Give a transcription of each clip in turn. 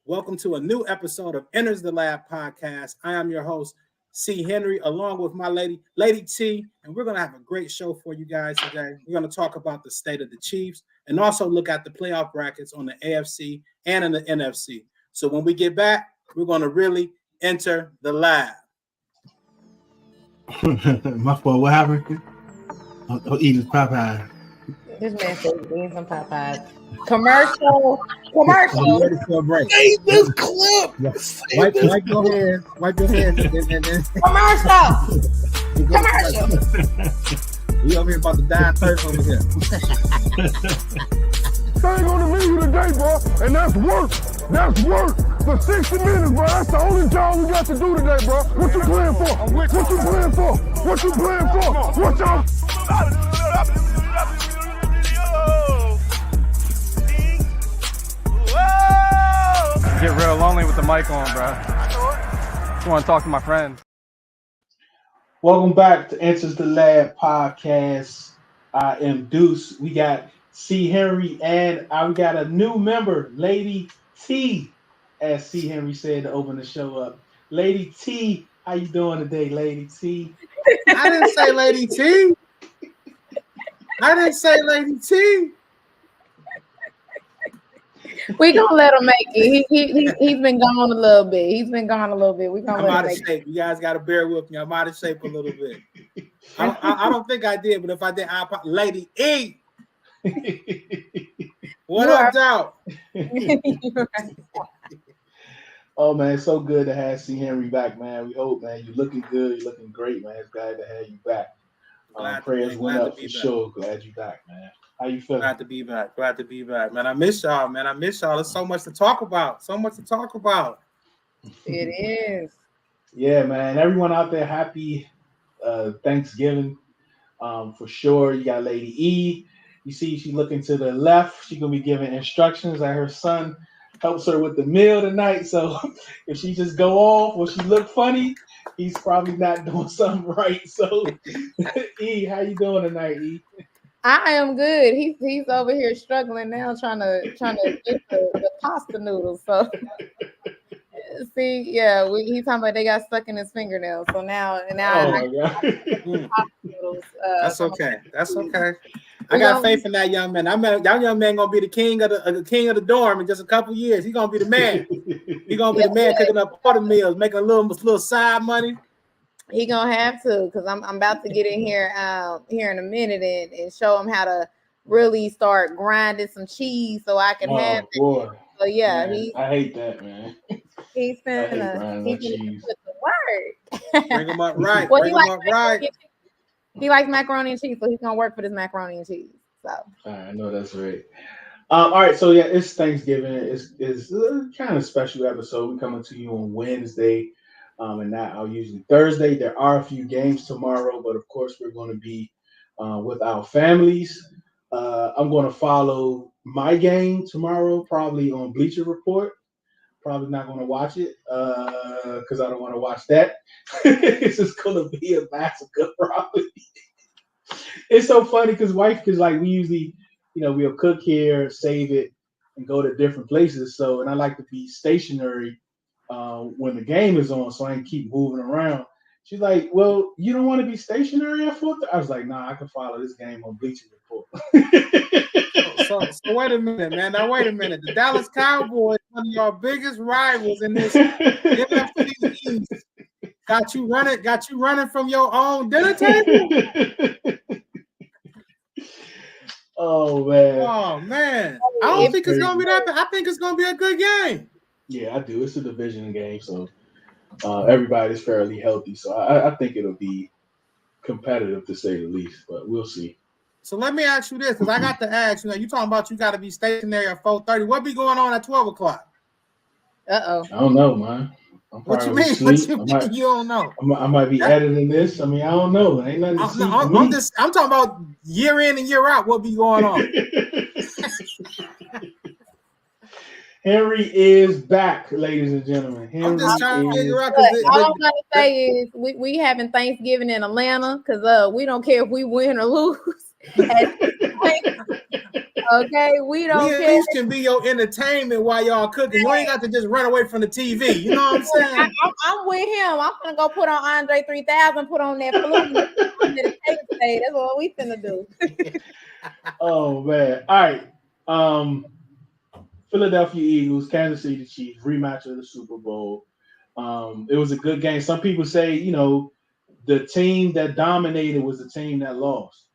Welcome to a new episode of Enters the Lab podcast. I am your host, C. Henry, along with my Lady T, and we're going to have a great show for you guys today. We're going to talk about the state of the Chiefs and also look at the playoff brackets on the AFC and in the NFC. So when we get back, we're going to really enter the lab. My fault. What happened? I'm eating Popeye. This man said he's eating some Popeyes. Commercial. Ready for a break. Save this clip. Wipe your hands. Wipe your hands. Commercial. We over here about to die thirst over here. Thing on the menu today, bro, and that's work. That's work for 60 minutes, bro. That's the only job we got to do today, bro. What you playing for? What you playing for? What you playing for? What y'all? Get real lonely with the mic on, bro. Just want to talk to my friends. Welcome back to Enters the Lab podcast. I am Deuce. We got C. Henry and we got a new member, Lady T, as C. Henry said to open the show up. Lady T, how you doing today, Lady T? I didn't say Lady T. I didn't say Lady T. We gonna let him make it. He's been gone a little bit. We gonna I'm let out him of make shape. You guys got to bear with me. I'm out of shape a little bit. I don't think I did, but if I did, Lady E. What You up, are- Doubt? it. Oh man, it's so good to have C. Henry back, man. We hope, man, you're looking good. You're looking great, man. It's glad to have you back. Prayers went up for sure. Glad you back, man. How you feeling? Glad to be back. Glad to be back, man. I miss y'all, man. I miss y'all. There's so much to talk about. It is. Yeah, man. Everyone out there, happy Thanksgiving. For sure. You got Lady E. You see she looking to the left. She's gonna be giving instructions that her son helps her with the meal tonight. So if she just go off or she look funny, he's probably not doing something right. So E, how you doing tonight, E? I am good. He's over here struggling now, trying to get the pasta noodles. So see, yeah, he's talking about they got stuck in his fingernails. So now Oh my God. pasta noodles. That's okay. That's okay. I got faith in that young man. That young man gonna be the king of the dorm in just a couple years. He's gonna be the man. He's gonna be the man cooking up all the meals, making a little side money. He gonna have to, because I'm about to get in here in a minute and show him how to really start grinding some cheese so I can have it. Boy. So yeah, Man, I hate that, man. he's grinding finna cheese. put the work. Bring him up right. Well, Bring him up right. He likes macaroni and cheese, so he's gonna work for this macaroni and cheese. So I know that's right. All right, so yeah, it's Thanksgiving. It's a kind of special episode. We're coming to you on Wednesday, and not usually Thursday. There are a few games tomorrow, but of course we're going to be with our families. I'm going to follow my game tomorrow, probably on Bleacher Report. Probably not going to watch it because I don't want to watch that. It's just going to be a massacre, probably. It's so funny because like we usually, we'll cook here, save it, and go to different places. So, and I like to be stationary when the game is on, so I can keep moving around. She's like, "Well, you don't want to be stationary at 4:30?" I was like, "Nah, I can follow this game on Bleacher Report." So wait a minute, man. Now wait a minute. The Dallas Cowboys, one of your biggest rivals in this NFC East, got you running from your own dinner table. Oh man. Oh man. I don't think it's gonna be that bad. I think it's gonna be a good game. Yeah, I do. It's a division game, so everybody's fairly healthy. So I think it'll be competitive to say the least, but we'll see. So let me ask you this, because I got to ask, you talking about you got to be stationary at 4:30. What be going on at 12 o'clock? I don't know, man. What you mean? What you mean? You don't know? I might be editing this. I mean, I don't know. Ain't nothing to see for me. I'm talking about year in and year out. What be going on? Henry is back, ladies and gentlemen. I'm just trying to figure out. all I'm trying to say is we having Thanksgiving in Atlanta because we don't care if we win or lose. Okay, we don't We at care. least can be your entertainment while y'all cooking. You ain't got to just run away from the TV. You know what I'm saying? I'm with him. I'm gonna go put on Andre 3000, put on that flute. That's what we finna do. Oh man! All right. Philadelphia Eagles, Kansas City Chiefs rematch of the Super Bowl. It was a good game. Some people say, the team that dominated was the team that lost.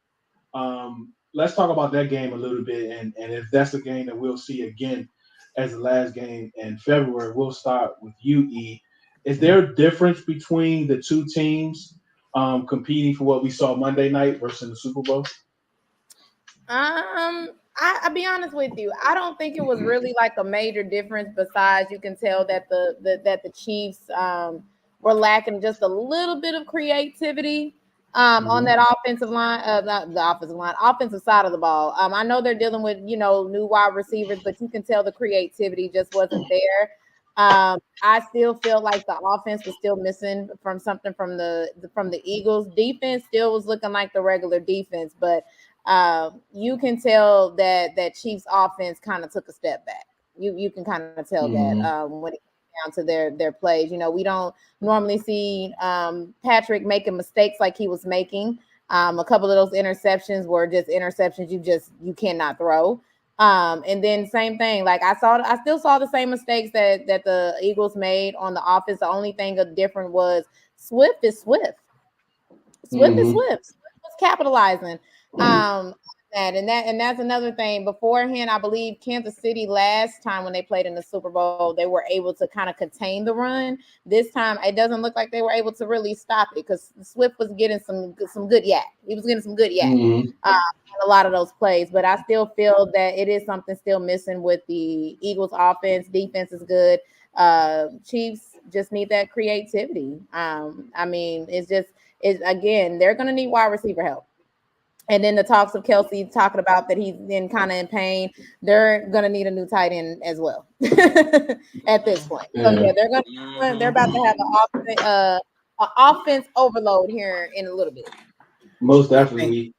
Let's talk about that game a little bit, and if that's a game that we'll see again as the last game in February. We'll start with you, E. Is there a difference between the two teams competing for what we saw Monday night versus the Super Bowl? I'll be honest with you. I don't think it was really like a major difference. Besides, you can tell that the Chiefs were lacking just a little bit of creativity on that offensive line, not the offensive line, offensive side of the ball. I know they're dealing with new wide receivers, but you can tell the creativity just wasn't there. I still feel like the offense was still missing from something from the Eagles. Defense still was looking like the regular defense, but you can tell that Chiefs offense kind of took a step back. You can kind of tell that when it comes down to their plays. We don't normally see Patrick making mistakes like he was making. A couple of those interceptions were just interceptions you cannot throw. And then same thing, like I still saw the same mistakes that the Eagles made on the offense. The only thing different was Swift is Swift. Swift is Swift. Swift was capitalizing. And that's another thing. Beforehand, I believe Kansas City last time when they played in the Super Bowl, they were able to kind of contain the run. This time, it doesn't look like they were able to really stop it because Swift was getting some good yak. He was getting some good yak a lot of those plays. But I still feel that it is something still missing with the Eagles' offense. Defense is good. Chiefs just need that creativity. Again, they're going to need wide receiver help. And then the talks of Kelce talking about that he's in kind of in pain. They're gonna need a new tight end as well at this point. So yeah, they're about to have an offense overload here in a little bit. Most definitely.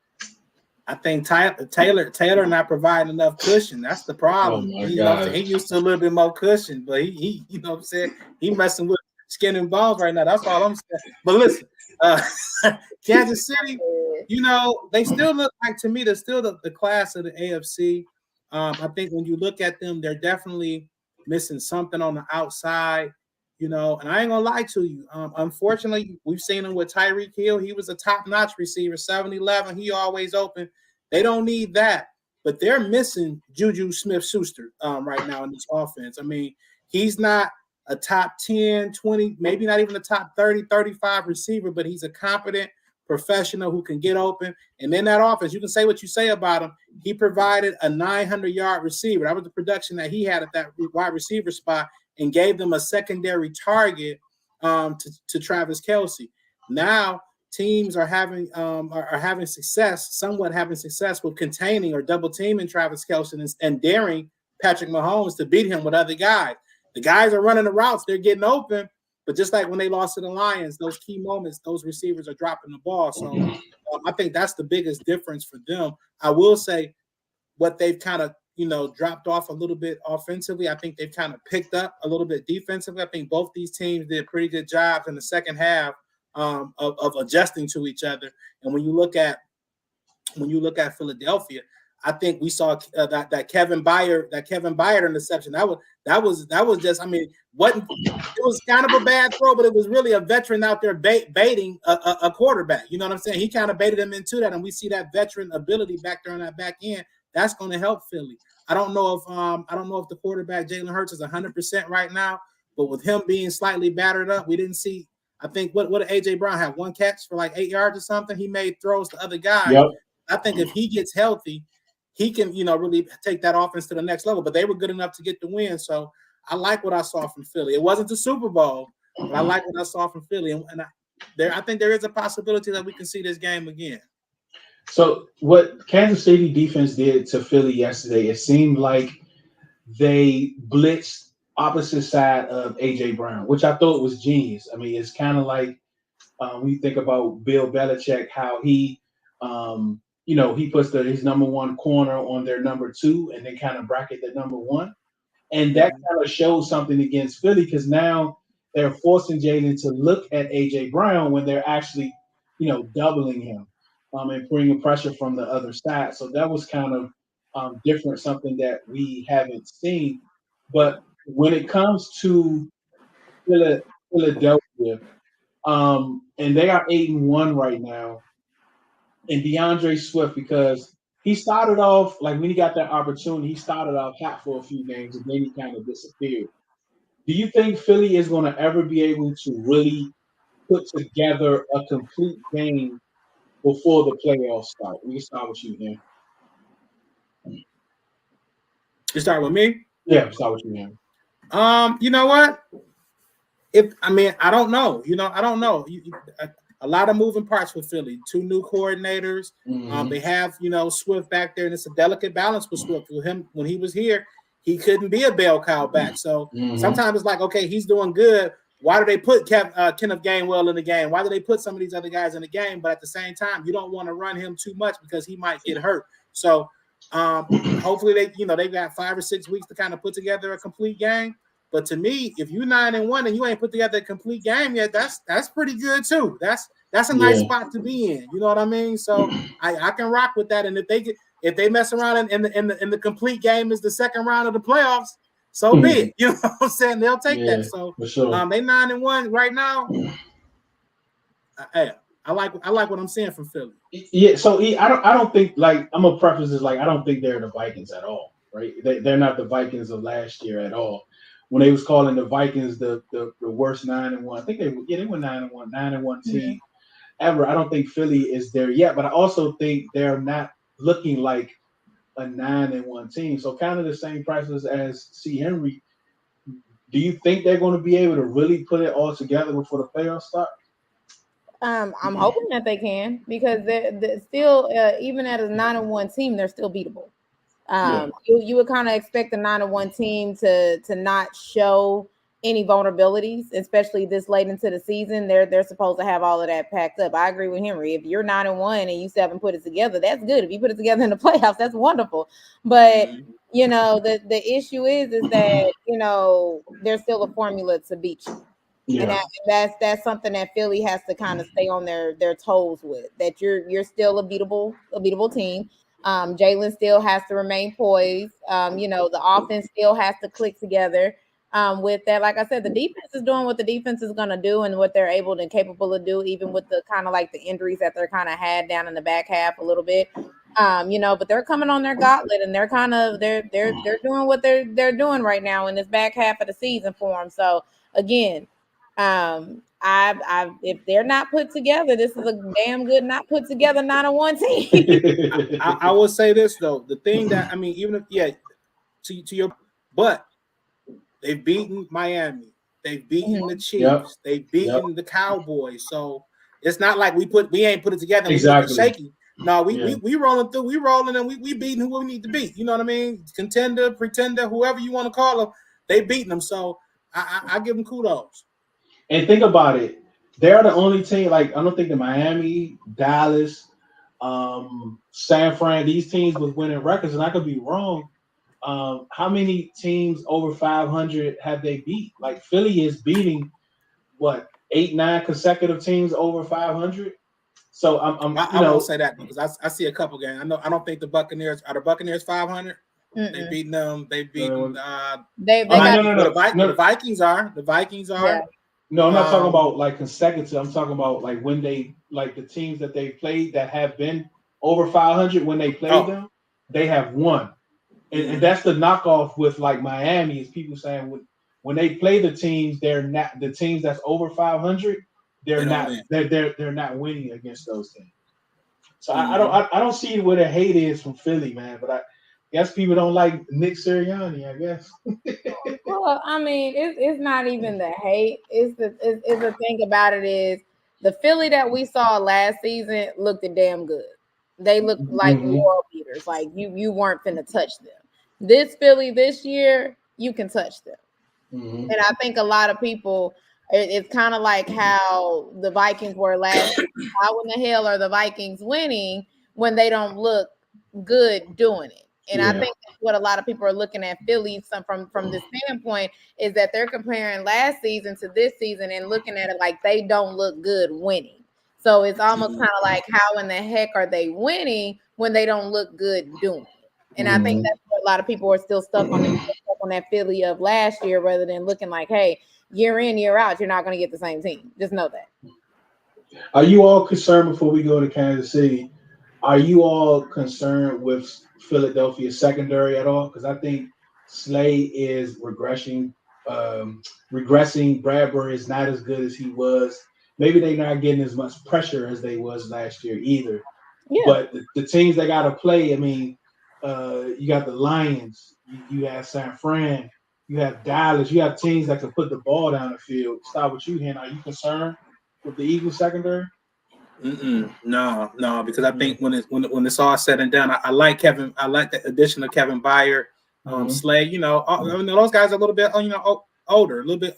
I think Taylor not providing enough cushion. That's the problem. He used to a little bit more cushion, but he you know what I'm saying, he messing with skin and bones right now. That's all I'm saying. But listen, Kansas City, they still look like, to me, they're still the class of the AFC. I think when you look at them, they're definitely missing something on the outside, and I ain't gonna lie to you. Unfortunately, we've seen him with Tyreek Hill. He was a top-notch receiver, 7-11. He always open. They don't need that, but they're missing Juju Smith-Schuster right now in this offense. I mean, he's not a top 10, 20, maybe not even a top 30, 35 receiver, but he's a competent professional who can get open. And in that offense, you can say what you say about him. He provided a 900-yard receiver. That was the production that he had at that wide receiver spot, and gave them a secondary target to Travis Kelce. Now teams are having success with containing or double teaming Travis Kelce and daring Patrick Mahomes to beat him with other guys. The guys are running the routes, they're getting open, but just like when they lost to the Lions, those key moments, those receivers are dropping the ball. So I think that's the biggest difference for them. I will say what they've kind of dropped off a little bit offensively. I think they've kind of picked up a little bit defensively. I think both these teams did pretty good jobs in the second half of adjusting to each other. And when you look at Philadelphia, I think we saw that Kevin Byard interception. That was just, I mean, it was kind of a bad throw, but it was really a veteran out there baiting a quarterback. You know what I'm saying? He kind of baited him into that, and we see that veteran ability back there on that back end. That's going to help Philly. I don't know if the quarterback Jalen Hurts is 100% right now, but with him being slightly battered up, we didn't see. I think what did AJ Brown have? One catch for like 8 yards or something. He made throws to other guys. Yep. I think if he gets healthy, he can really take that offense to the next level. But they were good enough to get the win. So I like what I saw from Philly. It wasn't the Super Bowl, but I like what I saw from Philly, and I think there is a possibility that we can see this game again. So what Kansas City defense did to Philly yesterday, it seemed like they blitzed opposite side of AJ Brown, which I thought was genius. I mean, it's kind of like when you think about Bill Belichick, how he, he puts his number one corner on their number two, and they kind of bracket the number one. And that kind of shows something against Philly because now they're forcing Jalen to look at AJ Brown when they're actually, doubling him and bringing pressure from the other side. So that was kind of different, something that we haven't seen. But when it comes to Philadelphia, and they are 8-1 right now, and DeAndre Swift, because he started off like when he got that opportunity, he started off hot for a few games and then he kind of disappeared. Do you think Philly is going to ever be able to really put together a complete game before the playoffs start? We can start with you here. You start with me? Yeah, start with you here. You know what? I don't know. I don't know. A lot of moving parts with Philly. 2 new coordinators. They have, Swift back there, and it's a delicate balance with Swift. With him, when he was here, he couldn't be a bell cow back. So sometimes it's like, okay, he's doing good. Why do they put Kenneth Gainwell in the game? Why do they put some of these other guys in the game? But at the same time, you don't want to run him too much because he might get hurt. So hopefully they've got 5 or 6 weeks to kind of put together a complete game. But to me, if you're 9-1 and you ain't put together a complete game yet, that's pretty good too. That's a nice spot to be in. You know what I mean? So I can rock with that. And if they mess around in the complete game is the second round of the playoffs, so be it. You know what I'm saying? They'll take that. So for sure. They 9-1 right now. I like what I'm seeing from Philly. Yeah. So I don't think, like, I'm gonna preface this, like, I don't think they're the Vikings at all, right? They're not the Vikings of last year at all. When they was calling the Vikings the worst 9-1, I think they were 9-1 team ever. I don't think Philly is there yet, but I also think they're not looking like a 9-1 team. So kind of the same prices as C. Henry. Do you think they're going to be able to really put it all together before the playoffs start? I'm hoping that they can, because they're still, even at a 9-1 team, they're still beatable. You would kind of expect a 9-1 team to not show any vulnerabilities, especially this late into the season. They're supposed to have all of that packed up. I agree with Henry. If you're 9-1 and you still haven't put it together, that's good. If you put it together in the playoffs, that's wonderful. But the issue is that there's still a formula to beat you. Yeah. And that's something that Philly has to kind of stay on their toes with. That you're still a beatable team. Jalen still has to remain poised. The offense still has to click together. With that, like I said, the defense is doing what the defense is going to do and what they're able and capable of do, even with the kind of like the injuries that they're kind of had down in the back half a little bit. But they're coming on their gauntlet, and they're doing what they're doing right now in this back half of the season for them. So again, if they're not put together, this is a damn good not put together 9-1 team. I will say this though, the thing that even if to your, but they've beaten Miami, they've beaten the Chiefs, they've beaten the Cowboys. So it's not like we ain't put it together. Exactly. Shaky. No, we rolling through, and we beating who we need to beat. You know what I mean? Contender, pretender, whoever you want to call them, they beating them. So I give them kudos. And think about it. They're the only team, like, I don't think that Miami, Dallas, San Fran, these teams with winning records, and I could be wrong. How many teams over 500 have they beat? Like, Philly is beating, 8-9 consecutive teams over 500? So I won't say that because I see a couple games. I don't think the Buccaneers are 500. They beaten them. They beaten. The Vikings are. The Vikings are. Yeah. No, I'm not talking about like consecutive. I'm talking about like when they the teams that they played that have been over 500 when they played them, they have won, and that's the knockoff with like Miami is people saying when they play the teams, they're not the teams that's over 500. They're not winning against those teams. So I don't see where the hate is from Philly, man. But I guess people don't like Nick Sirianni, I guess. Well, it's not even the hate. It's the thing about it is the Philly that we saw last season looked damn good. They looked like world beaters. Like you weren't finna touch them. This Philly this year, you can touch them. And I think a lot of people, it's kind of like how the Vikings were last year. How in the hell are the Vikings winning when they don't look good doing it. And I Yeah. think that's what a lot of people are looking at Philly from this standpoint is that they're comparing last season to this season and looking at it like they don't look good winning. So it's almost kind of like, how in the heck are they winning when they don't look good doing it? And I think that's what a lot of people are still stuck on that Philly of last year, rather than looking like, hey, year in, year out, you're not going to get the same team. Just know that. Are you all concerned before we go to Kansas City? Are you all concerned with Philadelphia secondary at all? Because I think Slay is regressing. Bradbury is not as good as he was. Maybe they're not getting as much pressure as they was last year either. Yeah. But the teams they got to play, I mean, you got the Lions, you have San Fran, you have Dallas, you have teams that can put the ball down the field. Start with you, Hen. Are you concerned with the Eagles secondary? No, because I think when it's all said and done, I like Kevin. I like the addition of Kevin Byard, Slay. You know, I mean, those guys are a little bit, older, a little bit,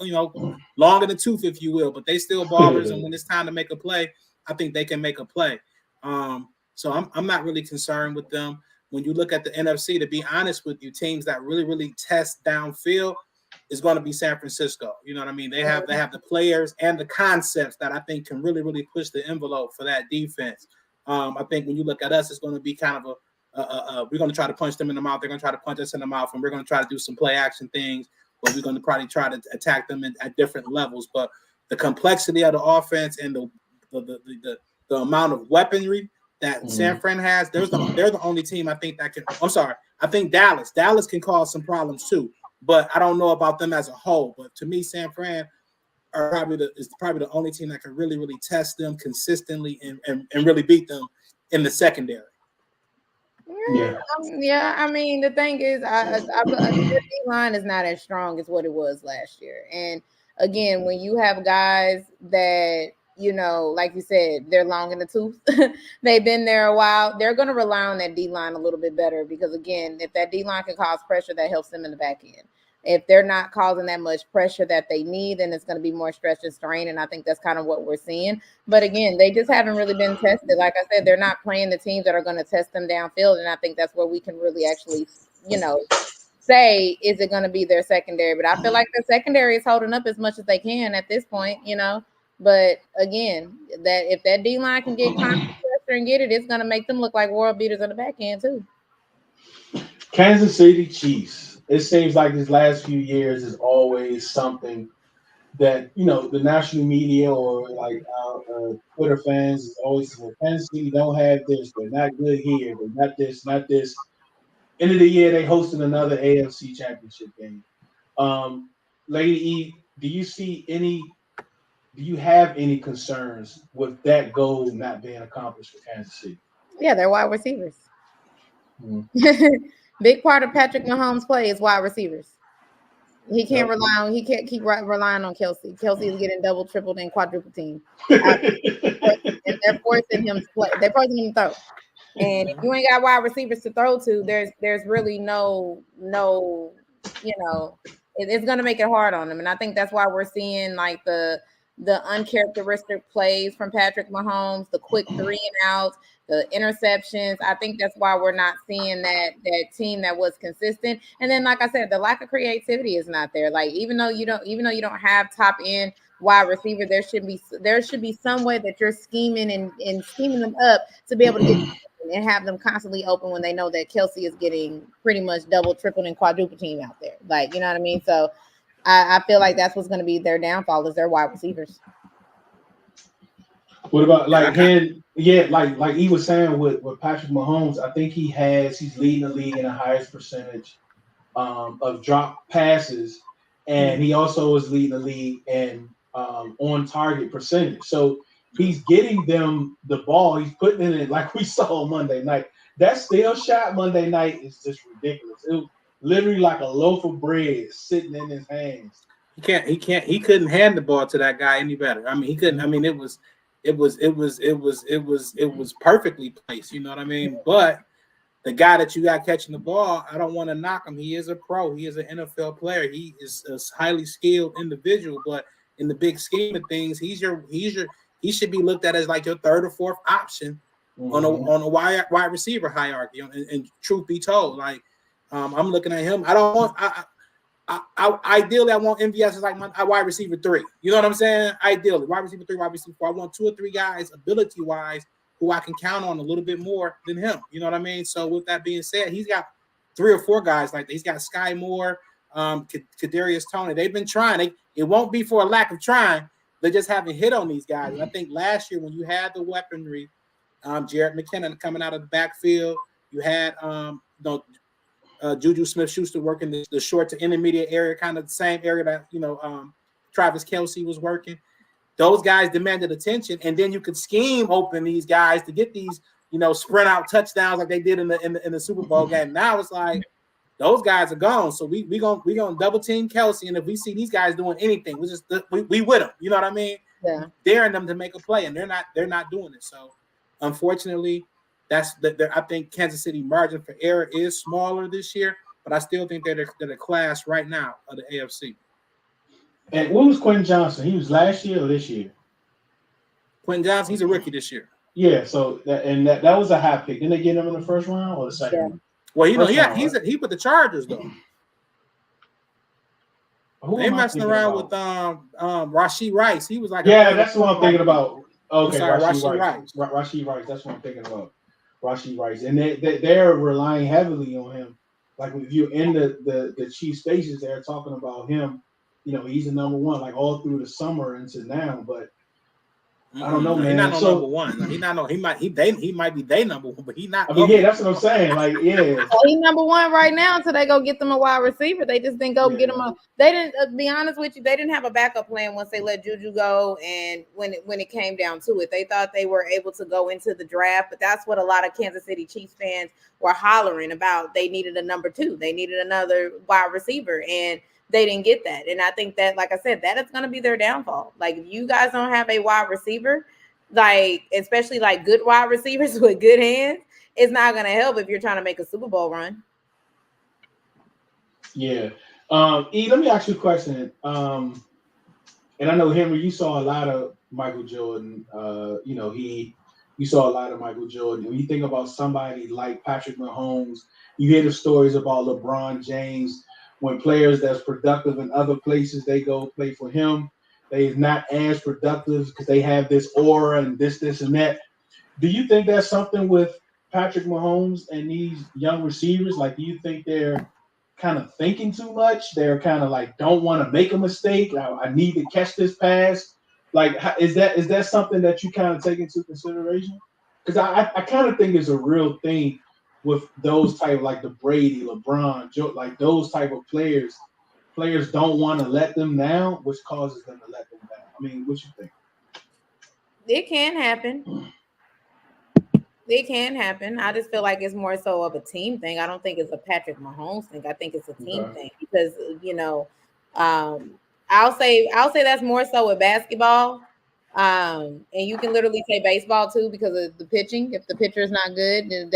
long in the tooth, if you will, but they still ballers. And when it's time to make a play, I think they can make a play. So I'm not really concerned with them. When you look at the NFC, to be honest with you, teams that really test downfield is going to be San Francisco. You know what I mean? They have the players and the concepts that I think can really push the envelope for that defense. I think when you look at us, it's going to be kind of we're going to try to punch them in the mouth. They're going to try to punch us in the mouth, and we're going to try to do some play action things, but we're going to probably try to attack them at different levels. But the complexity of the offense and the amount of weaponry that San Fran has, they're the only team I think that can. I'm sorry, I think Dallas can cause some problems too. But I don't know about them as a whole. But to me, San Fran is probably the only team that can really test them consistently and really beat them in the secondary. Yeah. I mean, the thing is, the line is not as strong as what it was last year. And again, when you have guys that, like you said, they're long in the tooth, they've been there a while, they're going to rely on that D-line a little bit better because, again, if that D-line can cause pressure, that helps them in the back end. If they're not causing that much pressure that they need, then it's going to be more stretch and strain, and I think that's kind of what we're seeing. But, again, they just haven't really been tested. Like I said, they're not playing the teams that are going to test them downfield, and I think that's where we can really actually, say, is it going to be their secondary? But I feel like the secondary is holding up as much as they can at this point, But again, that if that D-line can get constant pressure and get it, it's going to make them look like world beaters on the back end too. Kansas City Chiefs. It seems like these last few years is always something that the national media or like Twitter fans is always saying, Kansas City don't have this. They're not good here. They're not this, not this. End of the year, they hosted another AFC Championship game. Lady E, do you have any concerns with that goal not being accomplished for Kansas City? Yeah, they're wide receivers. Big part of Patrick Mahomes' play is wide receivers. He can't he can't keep relying on Kelsey. Kelsey is getting double, tripled, and quadruple team. And they're forcing him to play. They're forcing him to throw. And if you ain't got wide receivers to throw to, there's really no, it's going to make it hard on them. And I think that's why we're seeing like the uncharacteristic plays from Patrick Mahomes, the quick 3 and outs, the interceptions. I think that's why we're not seeing that team that was consistent. And then, like I said, the lack of creativity is not there. Like even though you don't have top end wide receiver, there should be some way that you're scheming and scheming them up to be able to get and have them constantly open when they know that Kelsey is getting pretty much double, triple, and quadruple team out there. Like, you know what I mean? So I feel like that's what's going to be their downfall is their wide receivers. What about like him? Yeah, like he was saying with Patrick Mahomes, I think he's leading the league in the highest percentage of drop passes, and he also is leading the league in on target percentage. So he's getting them the ball. He's putting it in like we saw Monday night. That still shot Monday night is just ridiculous. It was literally like a loaf of bread sitting in his hands. He couldn't hand the ball to that guy any better. I mean, he couldn't. I mean, it was perfectly placed. You know what I mean? But the guy that you got catching the ball, I don't want to knock him. He is a pro. He is an NFL player. He is a highly skilled individual. But in the big scheme of things, he should be looked at as like your third or fourth option on a wide receiver hierarchy. And truth be told, like I'm looking at him. I don't want. Ideally, I want MVS as like my wide receiver 3. You know what I'm saying? Ideally, wide receiver 3, wide receiver 4. I want 2 or 3 guys, ability wise, who I can count on a little bit more than him. You know what I mean? So with that being said, he's got 3 or 4 guys like that. He's got Sky Moore, Kadarius Toney. They've been trying. It won't be for a lack of trying. They just haven't hit on these guys. And I think last year when you had the weaponry, Jared McKinnon coming out of the backfield, you had Juju Smith-Schuster working the short to intermediate area, kind of the same area that Travis Kelce was working. Those guys demanded attention, and then you could scheme open these guys to get these sprint out touchdowns like they did in the Super Bowl game. Now it's like those guys are gone, so we gonna double team Kelce, and if we see these guys doing anything, we with them. You know what I mean? Yeah. Daring them to make a play, and they're not doing it. So unfortunately, I think Kansas City margin for error is smaller this year, but I still think they're the class right now of the AFC. And what was Quentin Johnson? He was last year or this year? Quentin Johnson, he's a rookie this year. Yeah, so that was a high pick. Didn't they get him in the first round or the second round? Well, he with the Chargers though. They messing around with Rashee Rice. He was like that's what I'm thinking about. Okay, Rashee Rice. Rashee Rice. That's what I'm thinking about. Rashee Rice, and they're relying heavily on him. Like if you're in the Chiefs spaces, they're talking about him. He's the number 1, like all through the summer into now. But I don't know, man. He's not number 1. He's not. He might be their number 1, but he's not. That's what I'm saying. Like, yeah, he's number 1 right now until they go get them a wide receiver. They just didn't go get him a. They didn't. Be honest with you, they didn't have a backup plan once they let Juju go, and when it came down to it, they thought they were able to go into the draft. But that's what a lot of Kansas City Chiefs fans were hollering about. They needed a number 2. They needed another wide receiver, and they didn't get that. And I think that, like I said, that is going to be their downfall. Like, if you guys don't have a wide receiver, like, especially like good wide receivers with good hands, it's not going to help if you're trying to make a Super Bowl run. Yeah. E, let me ask you a question. And I know, Henry, you saw a lot of Michael Jordan. You saw a lot of Michael Jordan. When you think about somebody like Patrick Mahomes, you hear the stories about LeBron James. When players that's productive in other places, they go play for him. They're not as productive because they have this aura and this and that. Do you think that's something with Patrick Mahomes and these young receivers? Like, do you think they're kind of thinking too much? They're kind of like, don't want to make a mistake. I need to catch this pass. Like, is that something that you kind of take into consideration? Because I kind of think it's a real thing with those type, like the Brady, LeBron, Joe, like those type of players. Players don't want to let them down, which causes them to let them down. I mean, what you think? It can happen. It can happen. I just feel like it's more so of a team thing. I don't think it's a Patrick Mahomes thing. I think it's a team thing because I'll say that's more so with basketball. And you can literally say baseball too because of the pitching. If the pitcher is not good, then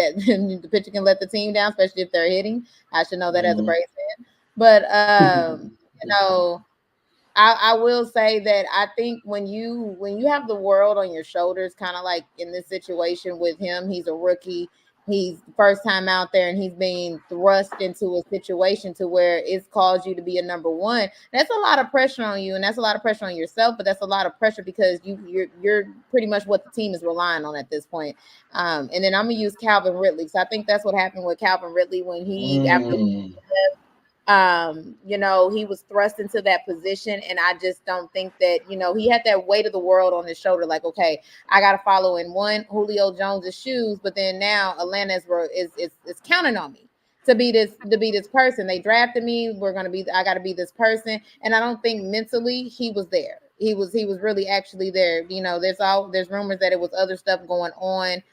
the pitcher can let the team down, especially if they're hitting. I should know that as a Braves fan. But I will say that I think when you have the world on your shoulders, kind of like in this situation with him, he's a rookie. He's first time out there and he's being thrust into a situation to where it's caused you to be a number 1. That's a lot of pressure on you, and that's a lot of pressure on yourself, but that's a lot of pressure because you're pretty much what the team is relying on at this point. And then I'm going to use Calvin Ridley. So I think that's what happened with Calvin Ridley when he he was thrust into that position, and I just don't think that, he had that weight of the world on his shoulder. Like, okay, I got to follow in Julio Jones's shoes, but then now Atlanta is counting on me to be this person. They drafted me. I got to be this person, and I don't think mentally he was there. He was really actually there. There's rumors that it was other stuff going on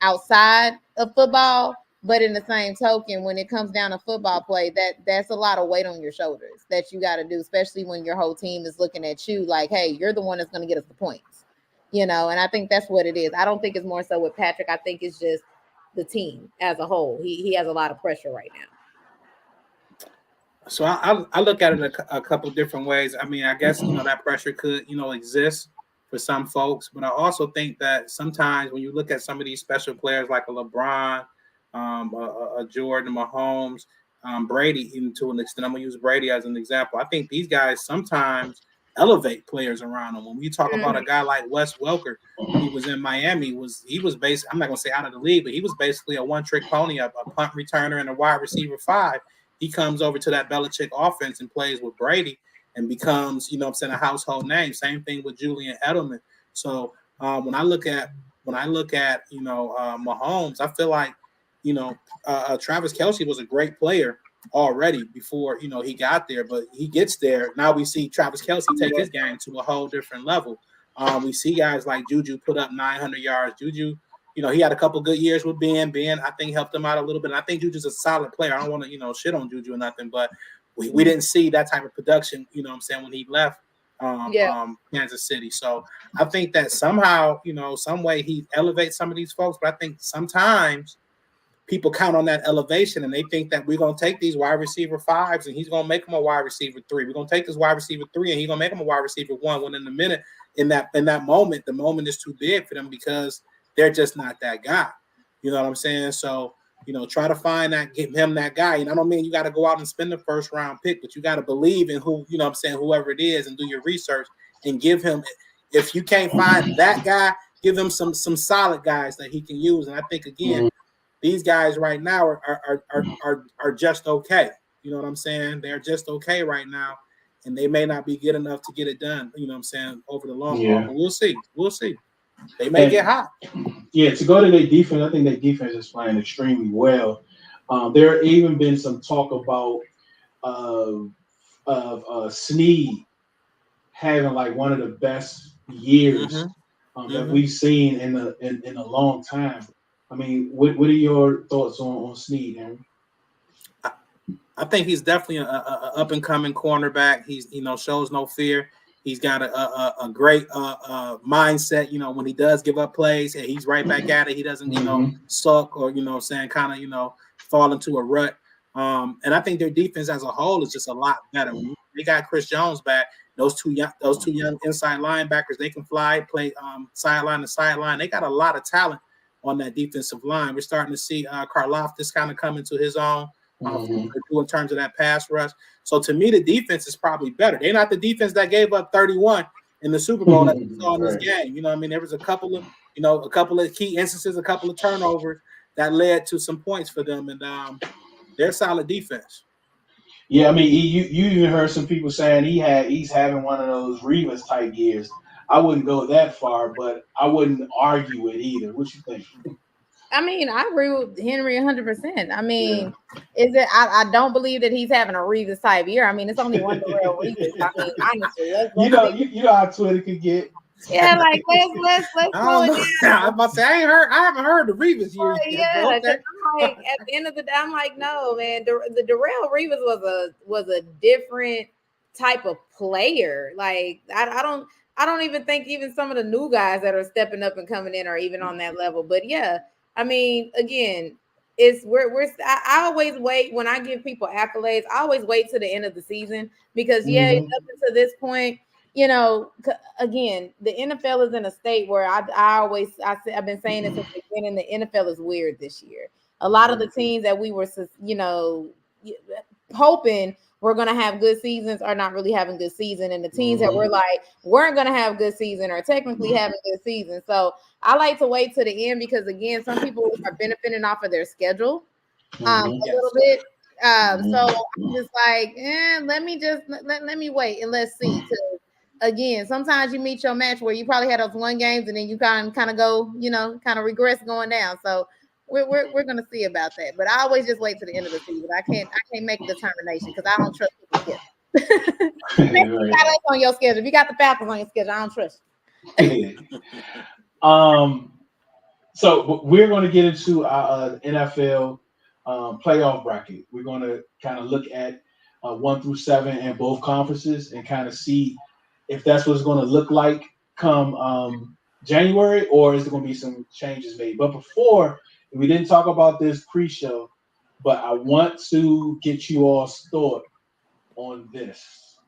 outside of football. But in the same token, when it comes down to football play, that's a lot of weight on your shoulders that you got to do, especially when your whole team is looking at you like, hey, you're the one that's going to get us the points, and I think that's what it is. I don't think it's more so with Patrick. I think it's just the team as a whole. He has a lot of pressure right now. So I look at it a couple different ways. I mean, I guess, that pressure could, exist for some folks. But I also think that sometimes when you look at some of these special players like a LeBron, a Jordan, Mahomes, Brady, even to an extent, I'm gonna use Brady as an example. I think these guys sometimes elevate players around them. When we talk about a guy like Wes Welker, when he was in Miami, he was basically, I'm not gonna say out of the league, but he was basically a one-trick pony, a punt returner and a wide receiver 5. He comes over to that Belichick offense and plays with Brady and becomes, a household name. Same thing with Julian Edelman. So when I look at Mahomes, I feel like Travis Kelce was a great player already before he got there, but he gets there. Now we see Travis Kelce take his game to a whole different level. We see guys like Juju put up 900 yards. Juju, he had a couple good years with Ben. Ben, I think, helped him out a little bit. And I think Juju's a solid player. I don't want to, shit on Juju or nothing, but we didn't see that type of production, when he left Kansas City. So I think that somehow, some way he elevates some of these folks, but I think sometimes people count on that elevation and they think that we're going to take these wide receiver 5s and he's going to make them a wide receiver 3. We're going to take this wide receiver 3 and he's going to make them a wide receiver 1. When in that moment, the moment is too big for them because they're just not that guy. You know what I'm saying? So, try to find that, get him that guy. And I don't mean you got to go out and spend the first round pick, but you got to believe in whoever it is and do your research and give him, if you can't find that guy, give him some solid guys that he can use. And I think, again, these guys right now are just okay. You know what I'm saying? They're just okay right now, and they may not be good enough to get it done. You know what I'm saying, over the long haul. But we'll see. They may get hot. Yeah, to go to their defense, I think their defense is playing extremely well. There even been some talk about Snead having like one of the best years that we've seen in a long time. I mean, what are your thoughts on Snead, Henry? I think he's definitely a up and coming cornerback. He's shows no fear. He's got a great mindset. When he does give up plays, and he's right back at it. He doesn't suck or fall into a rut. And I think their defense as a whole is just a lot better. When they got Chris Jones back, those two young inside linebackers, they can play sideline to sideline. They got a lot of talent on that defensive line. We're starting to see Karlaftis kind of come into his own in terms of that pass rush. So to me, the defense is probably better. They're not the defense that gave up 31 in the Super Bowl that we saw in this game. There was a couple of key instances, a couple of turnovers that led to some points for them, and they're solid defense. Yeah, I mean, you even heard some people saying he's having one of those Revis type years. I wouldn't go that far, but I wouldn't argue it either. What you think? I mean, I agree with Henry 100%. I mean, I don't believe that he's having a Revis type year. I mean, it's only one real Revis. I mean, honestly, you know how Twitter can get. Yeah, like let's slow it down. I'm about to say I haven't heard the Revis years. Yeah, okay. I'm like, at the end of the day, I'm like, no, man. The Darrelle Revis was a different type of player. Like I don't even think even some of the new guys that are stepping up and coming in are even on that level. But yeah, I mean, again, I always wait when I give people accolades. I always wait to the end of the season because up until this point, again, the NFL is in a state where I've been saying it since the beginning. The NFL is weird this year. A lot of the teams that we were, hoping we're going to have good seasons are not really having good season. And the teams that weren't going to have good season are technically having good season. So I like to wait to the end because, again, some people are benefiting off of their schedule a little bit. So I'm just like, let me wait and let's see. Again, sometimes you meet your match where you probably had those one games and then you kind of go, kind of regress going down. So we're gonna see about that. But I always just wait to the end of the season. I can't make a determination because I don't trust people yet. You got us on your schedule. If you got the Falcons on your schedule, I don't trust you. So we're going to get into our NFL playoff bracket. We're going to kind of look at 1 through 7 in both conferences and kind of see if that's what it's going to look like come January, or is there going to be some changes made? But before, we didn't talk about this pre-show, but I want to get you all's thought on this.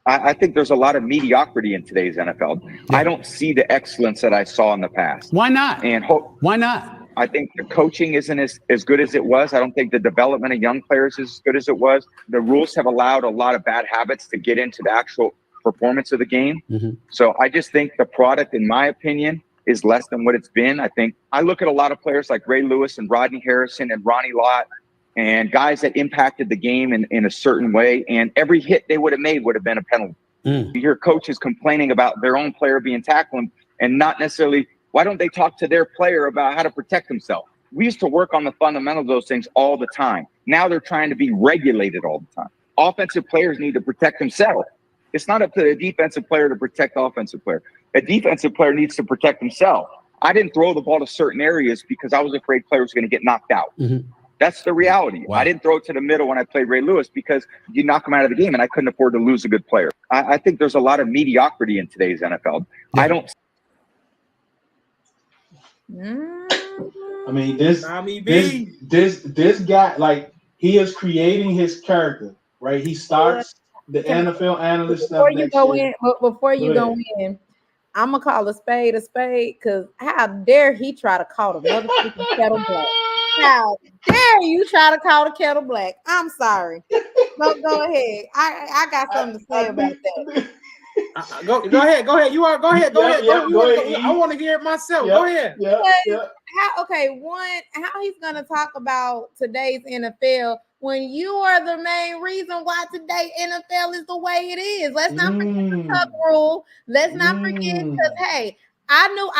I think there's a lot of mediocrity in today's NFL. Yeah. I don't see the excellence that I saw in the past. Why not? And Why not? I think the coaching isn't as good as it was. I don't think the development of young players is as good as it was. The rules have allowed a lot of bad habits to get into the actual performance of the game. Mm-hmm. So I just think the product, in my opinion, is less than what it's been. I think I look at a lot of players like Ray Lewis and Rodney Harrison and Ronnie Lott and guys that impacted the game in a certain way. And every hit they would have made would have been a penalty. You hear coaches complaining about their own player being tackled and not necessarily, why don't they talk to their player about how to protect himself? We used to work on the fundamentals of those things all the time. Now they're trying to be regulated all the time. Offensive players need to protect themselves. It's not up to the defensive player to protect the offensive player. A defensive player needs to protect himself. I didn't throw the ball to certain areas because I was afraid players were going to get knocked out. That's the reality. Wow. I didn't throw it to the middle when I played Ray Lewis because you knock him out of the game, and I couldn't afford to lose a good player. I think there's a lot of mediocrity in today's NFL. Yeah. I don't. I mean, this guy, like, he is creating his character, right? He starts the NFL analyst stuff. Before you go in, I'm gonna call a spade because how dare he try to call the motherfucking kettle black? How dare you try to call the kettle black? I'm sorry. Go ahead. I got something to say about that. Go ahead. Go ahead. Go ahead. I want to hear it myself. Go ahead. How he's gonna talk about today's NFL when you are the main reason why today's NFL is the way it is. Let's not forget the cup rule. Let's not forget, because hey, I knew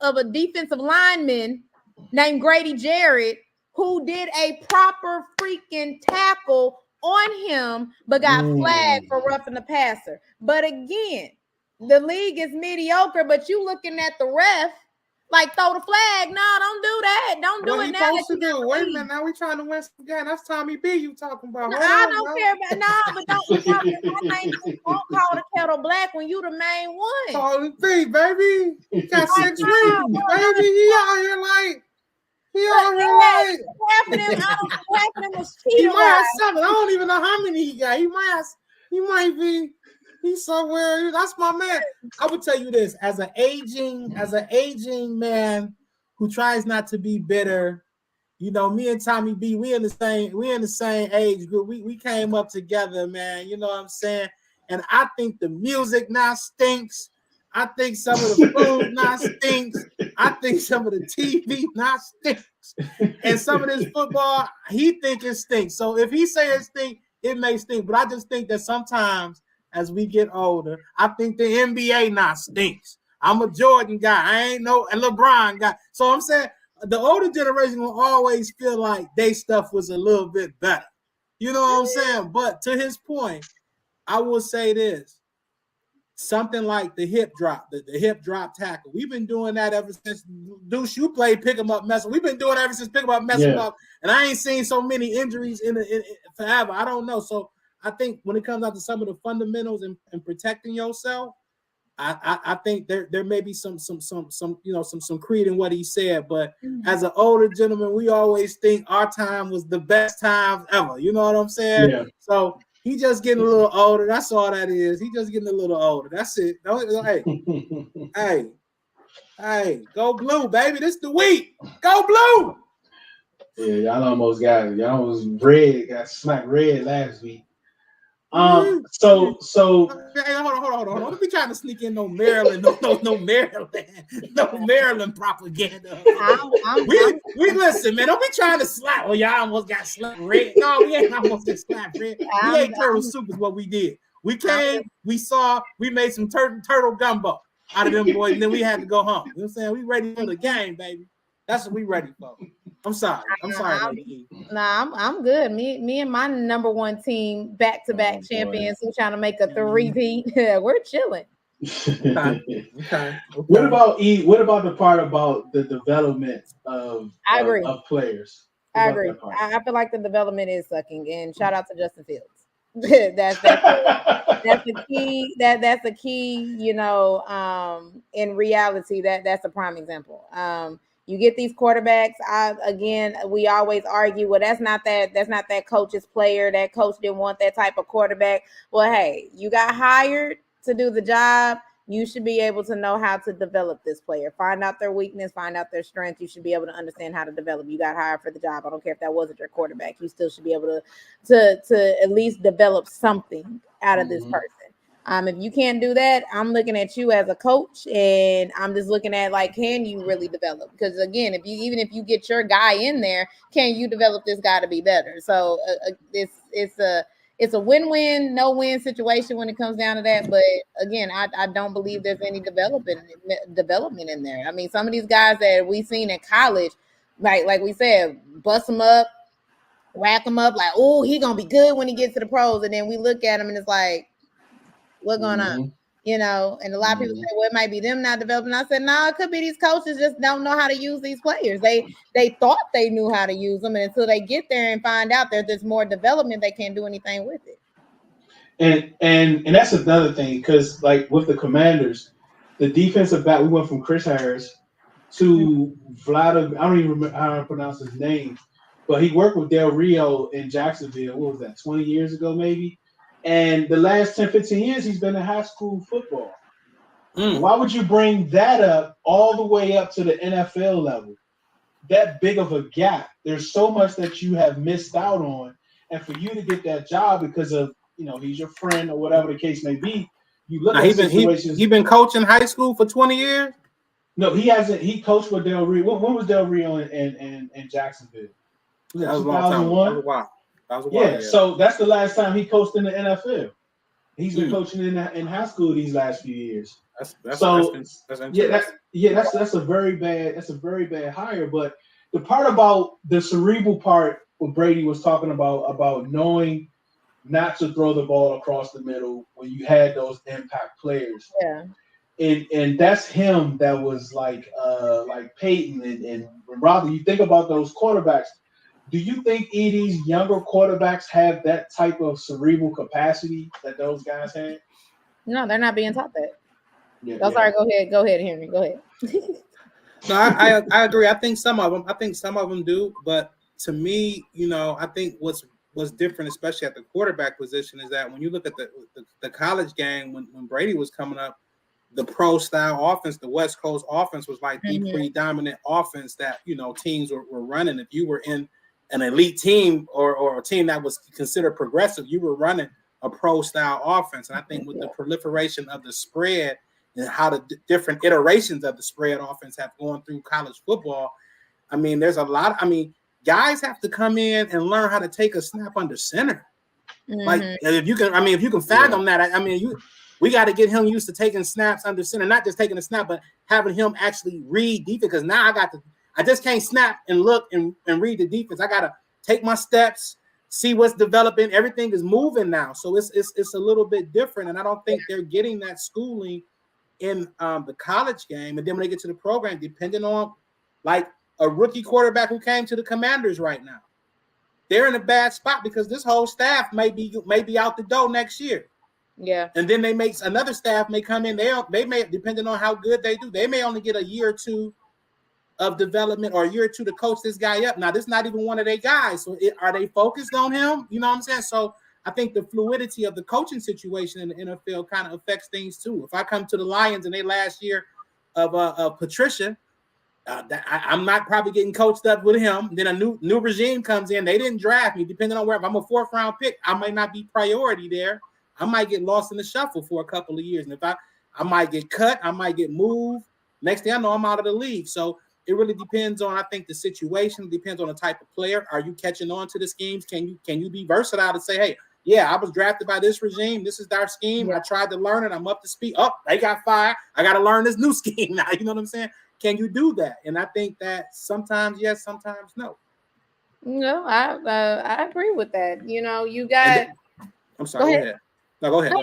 of a defensive lineman named Grady Jarrett who did a proper freaking tackle on him, but got flagged for roughing the passer. But again, the league is mediocre, but you looking at the ref like throw the flag. No, don't do that. Don't do it now. Wait a minute. Now we trying to win some game. That's Tommy B you talking about. No, I don't care about don't call the kettle black when you the main one. Tommy B, baby. He got 6 rings, baby. He out here like. He might have 7. I don't even know how many he got. He might be. He's somewhere. That's my man. I would tell you this: as an aging man who tries not to be bitter, you know, me and Tommy B, we in the same age group. We came up together, man. You know what I'm saying? And I think the music now stinks. I think some of the food now stinks. I think some of the TV now stinks. And some of this football, he think it stinks. So if he say it stink, it may stink. But I just think that sometimes as we get older, I think the NBA now stinks. I'm a Jordan guy. I ain't no a LeBron guy. So I'm saying the older generation will always feel like they stuff was a little bit better. You know what I'm saying? But to his point, I will say this. Something like the hip drop, the hip drop tackle. We've been doing that ever since Deuce, you played pick 'em up, mess. We've been doing it ever since pick 'em up, mess 'em up. And I ain't seen so many injuries in forever. I don't know. So I think when it comes out to some of the fundamentals and protecting yourself, I think there may be some creed in what he said. But as an older gentleman, we always think our time was the best time ever. You know what I'm saying? Yeah. So he just getting a little older. That's all that is. He just getting a little older. That's it. Hey, go blue, baby. This the week. Go blue. Yeah, y'all almost got smacked red last week. So hey, hold on. Don't be trying to sneak in no Maryland, no Maryland propaganda. We listen, man. Don't be trying to slap. Well, y'all almost got slapped red. No, we ain't almost got slapped red. We ate turtle soup is what we did. We came, we saw, we made some turtle gumbo out of them boys, and then we had to go home. You know what I'm saying? We ready for the game, baby. That's what we ready for. I'm sorry. I'm good. Me and my number one team, back-to-back champions, who trying to make a 3-peat. We're chilling. Okay. What about the part about the development of players? I agree. I feel like the development is sucking. And shout out to Justin Fields. that's the key. That's the key. You know, in reality, that's a prime example. You get these quarterbacks. We always argue, well, that's not that coach's player. That coach didn't want that type of quarterback. Well, hey, you got hired to do the job. You should be able to know how to develop this player, find out their weakness, find out their strength. You should be able to understand how to develop. You got hired for the job. I don't care if that wasn't your quarterback. You still should be able to at least develop something out of this person. If you can't do that, I'm looking at you as a coach, and I'm just looking at, like, can you really develop? Because again, if you get your guy in there, can you develop this guy to be better? So it's a win-win, no-win situation when it comes down to that. But again, I don't believe there's any development in there. I mean, some of these guys that we've seen in college, like we said, bust them up, whack them up, like, oh, he gonna be good when he gets to the pros, and then we look at him and it's like, what's going on? And a lot of people say, well, it might be them not developing. I said, no, it could be these coaches just don't know how to use these players. They thought they knew how to use them, and until they get there and find out there's more development, they can't do anything with it. And that's another thing, because like with the Commanders, the defensive back, we went from Chris Harris to Vladimir. I don't even remember how to pronounce his name, but he worked with Del Rio in Jacksonville. What was that, 20 years ago, maybe? And the last 10, 15 years, he's been in high school football. Why would you bring that up all the way up to the NFL level? That big of a gap. There's so much that you have missed out on. And for you to get that job because of, he's your friend or whatever the case may be, you look at situations. He's been coaching high school for 20 years? No, he hasn't. He coached with Del Rio. When was Del Rio in Jacksonville? That was 2001. Yeah, so that's the last time he coached in the NFL. He's been coaching in high school these last few years. That's a very bad hire. But the part about the cerebral part, what Brady was talking about knowing not to throw the ball across the middle when you had those impact players. Yeah. And that's him. That was like Peyton and Robbie. You think about those quarterbacks. Do you think these younger quarterbacks have that type of cerebral capacity that those guys had? No, they're not being taught that. Yeah, Sorry, go ahead, Henry. Go ahead. No, I agree. I think some of them do, but to me, I think what's different, especially at the quarterback position, is that when you look at the college game, when Brady was coming up, the pro style offense, the West Coast offense was like the predominant offense that teams were running. If you were in an elite team or a team that was considered progressive, you were running a pro style offense. And I think with the proliferation of the spread and how the different iterations of the spread offense have gone through college football, I mean, there's a lot. I mean, guys have to come in and learn how to take a snap under center. Like if you can fathom that, we got to get him used to taking snaps under center, not just taking a snap, but having him actually read defense. Because now I just can't snap and look and read the defense. I got to take my steps, see what's developing. Everything is moving now. So it's a little bit different. And I don't think they're getting that schooling in the college game. And then when they get to the program, depending on like a rookie quarterback who came to the Commanders right now, they're in a bad spot because this whole staff may be out the door next year. Yeah. And then another staff may come in. They may, depending on how good they do, they may only get a year or two of development or a year or two to coach this guy up. Now, this is not even one of their guys. So are they focused on him? You know what I'm saying? So I think the fluidity of the coaching situation in the NFL kind of affects things too. If I come to the Lions in their last year of Patricia, I'm not probably getting coached up with him. Then a new regime comes in. They didn't draft me. Depending on where, if I'm a 4th round pick, I might not be priority there. I might get lost in the shuffle for a couple of years. And if I might get cut, I might get moved. Next thing I know, I'm out of the league. So it really depends on, I think, the situation. It depends on the type of player. Are you catching on to the schemes? Can you be versatile to say, hey, yeah, I was drafted by this regime. This is our scheme. Yeah. I tried to learn it. I'm up to speed. Oh, they got fired. I got to learn this new scheme now. You know what I'm saying? Can you do that? And I think that sometimes yes, sometimes no. No, I agree with that. You got. I'm sorry. Go ahead. No, go ahead.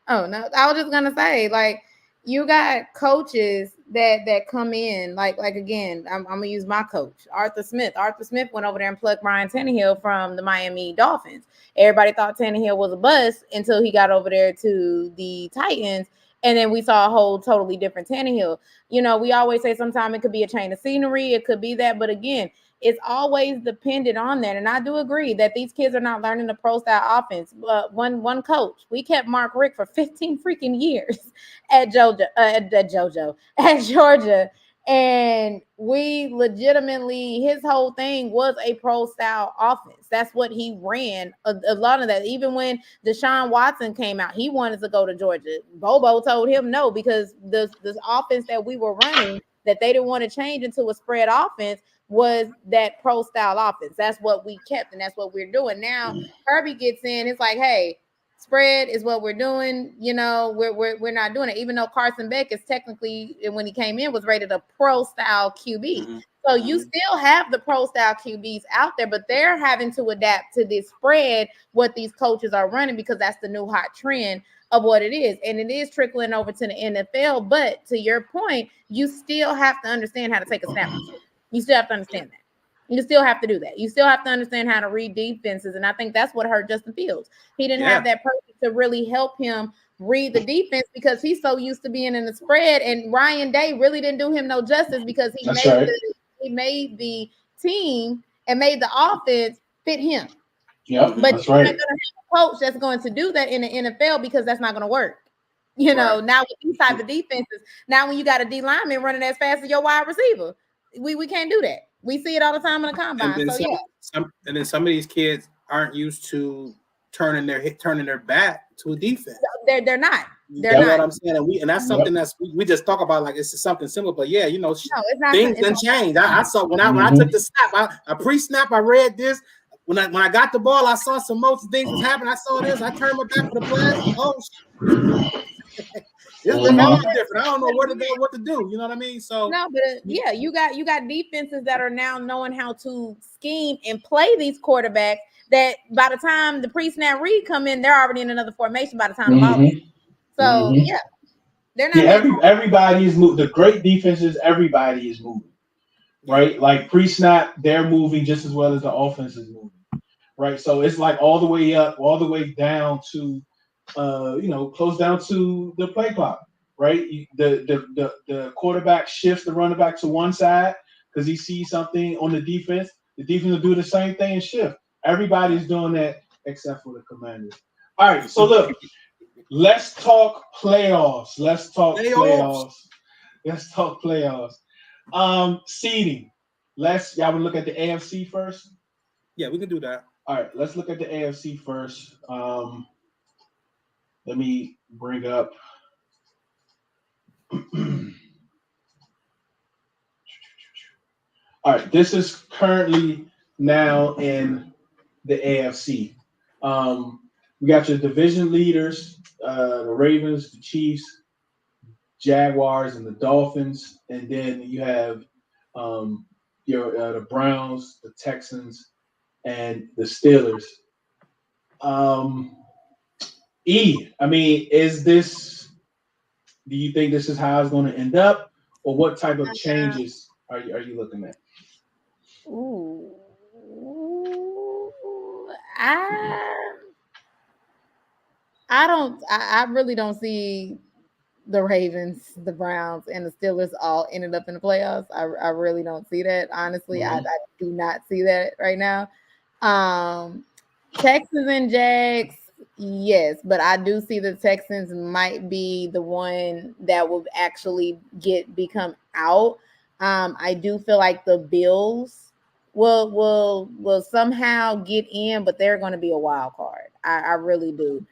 Oh no, I was just gonna say, like, you got coaches that come in, like again, I'm gonna use my coach, Arthur Smith. Arthur Smith went over there and plucked Ryan Tannehill from the Miami Dolphins. Everybody thought Tannehill was a bust until he got over there to the Titans. And then we saw a whole totally different Tannehill. You know, we always say sometimes it could be a change of scenery, it could be that, but again, it's always dependent on that. And I do agree that these kids are not learning the pro style offense. But one coach, we kept Mark Richt for 15 freaking years at Georgia. And we legitimately, his whole thing was a pro style offense. That's what he ran. A lot of that. Even when Deshaun Watson came out, he wanted to go to Georgia. Bobo told him no, because this offense that we were running that they didn't want to change into a spread offense was that pro style offense. That's what we kept, and that's what we're doing. Now Kirby gets in, it's like, hey, spread is what we're doing. You know, we're not doing it, even though Carson Beck is technically, when he came in, was rated a pro style QB. So you still have the pro style QBs out there, but they're having to adapt to this spread, what these coaches are running, because that's the new hot trend of what it is. And it is trickling over to the NFL. But to your point, you still have to understand how to take a snap. You still have to understand that. You still have to do that. You still have to understand how to read defenses. And I think that's what hurt Justin Fields. He didn't have that person to really help him read the defense, because he's so used to being in the spread. And Ryan Day really didn't do him no justice, because he made the team and made the offense fit him. Yep, but that's you're right. not going to have a coach that's going to do that in the NFL, because that's not going to work. You know, now with these type of defenses, now when you got a D lineman running as fast as your wide receiver, we can't do that. We see it all the time in the combine. And then some of these kids aren't used to turning their back to a defense. They're not. They're not. What I'm saying, and that's something that's we just talk about like it's something similar. But yeah, you know, it's not, things done changed. I saw when I took the snap, I pre-snap, I read this. When I got the ball, I saw some most things was happening. I saw this. I turned my back for the play. Oh, it's different. I don't know where to go, what to do. You know what I mean? So no, but yeah, you got defenses that are now knowing how to scheme and play these quarterbacks. That by the time the pre-snap read come in, they're already in another formation. By the time the ball. So yeah, they're not. Yeah, everybody is moving. The great defenses, everybody is moving. Right, like pre-snap, they're moving just as well as the offense is moving. Right, so it's like all the way up, all the way down to, close down to the play clock. Right, the quarterback shifts the running back to one side because he sees something on the defense. The defense will do the same thing and shift. Everybody's doing that except for the Commanders. All right, so look, let's talk playoffs. Let's talk playoffs. Seeding. Y'all want to look at the AFC first? Yeah, we can do that. All right, let's look at the AFC first. Let me bring up. All right, this is currently now in the AFC. We got your division leaders, the Ravens, the Chiefs, Jaguars, and the Dolphins, and then you have the Browns, the Texans, and the Steelers. Do you think this is how it's going to end up, or what type of changes are you looking at? I really don't see the Ravens, the Browns, and the Steelers all ended up in the playoffs. I really don't see that. Honestly, I do not see that right now. Texans and Jags, yes, but I do see the Texans might be the one that will actually become out. I do feel like the Bills will somehow get in, but they're going to be a wild card. I really do.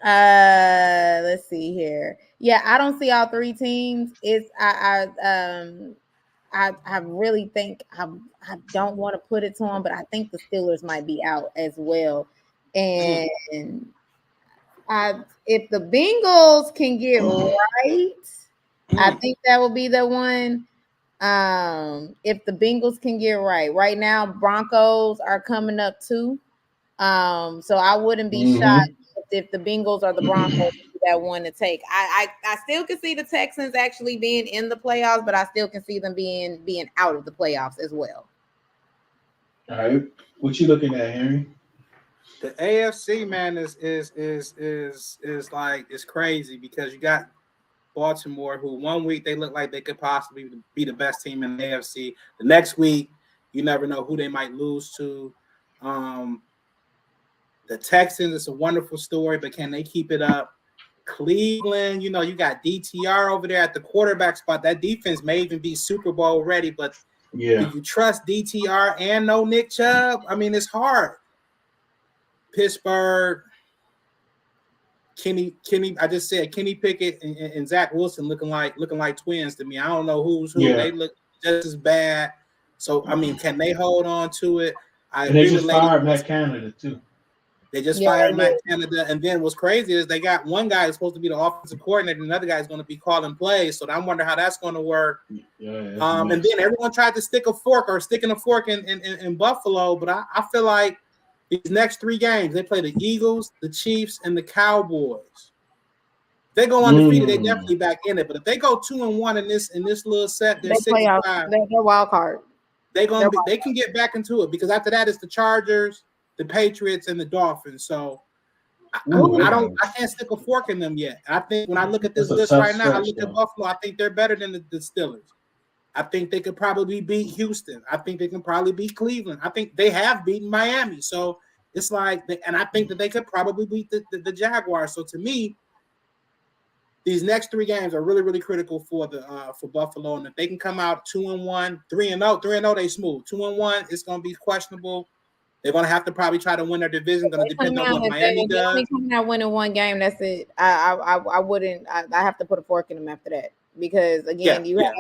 Let's see here. Yeah, I don't see all three teams. I really think I don't want to put it to them, but I think the Steelers might be out as well. And if the Bengals can get right, I think that will be the one. If the Bengals can get right now, Broncos are coming up too. So I wouldn't be shocked if the Bengals or the Broncos that one to take. I still can see the Texans actually being in the playoffs, but I still can see them being out of the playoffs as well. All right. What you looking at, Henry? The AFC, man, is like, it's crazy because you got Baltimore, who 1 week they look like they could possibly be the best team in the AFC. The next week, you never know who they might lose to. The Texans, it's a wonderful story, but can they keep it up? Cleveland, you got DTR over there at the quarterback spot. That defense may even be Super Bowl ready, but do you trust DTR and no Nick Chubb? I mean, it's hard. Pittsburgh, Kenny. I just said Kenny Pickett and Zach Wilson looking like twins to me. I don't know who's who. Yeah. They look just as bad. So I mean, can they hold on to it? And they just fired Matt Canada too. They just fired Matt Canada, and then what's crazy is they got one guy who's supposed to be the offensive coordinator, and another guy is going to be calling plays. So I'm wondering how that's going to work. And then everyone tried to sticking a fork in Buffalo, but I feel like these next 3 games they play the Eagles, the Chiefs, and the Cowboys. They go undefeated, they definitely back in it. But if they go 2-1 in this little set, they're 6-5. They're wild card. They can get back into it because after that it's the Chargers, the Patriots, and the Dolphins. So I can't stick a fork in them yet. I think when I look at this list right now, I look at Buffalo. I think they're better than the Steelers. I think they could probably beat Houston. I think they can probably beat Cleveland. I think they have beaten Miami. So it's like, and I think that they could probably beat the Jaguars. So to me, these next 3 games are really, really critical for Buffalo. And if they can come out 2-1, 3-0, they smooth. 2-1, it's going to be questionable. They're going to have to probably try to win their division. Going to depend on what Miami does. If they coming out winning 1 game, that's it. I wouldn't. I have to put a fork in them after that because again, you have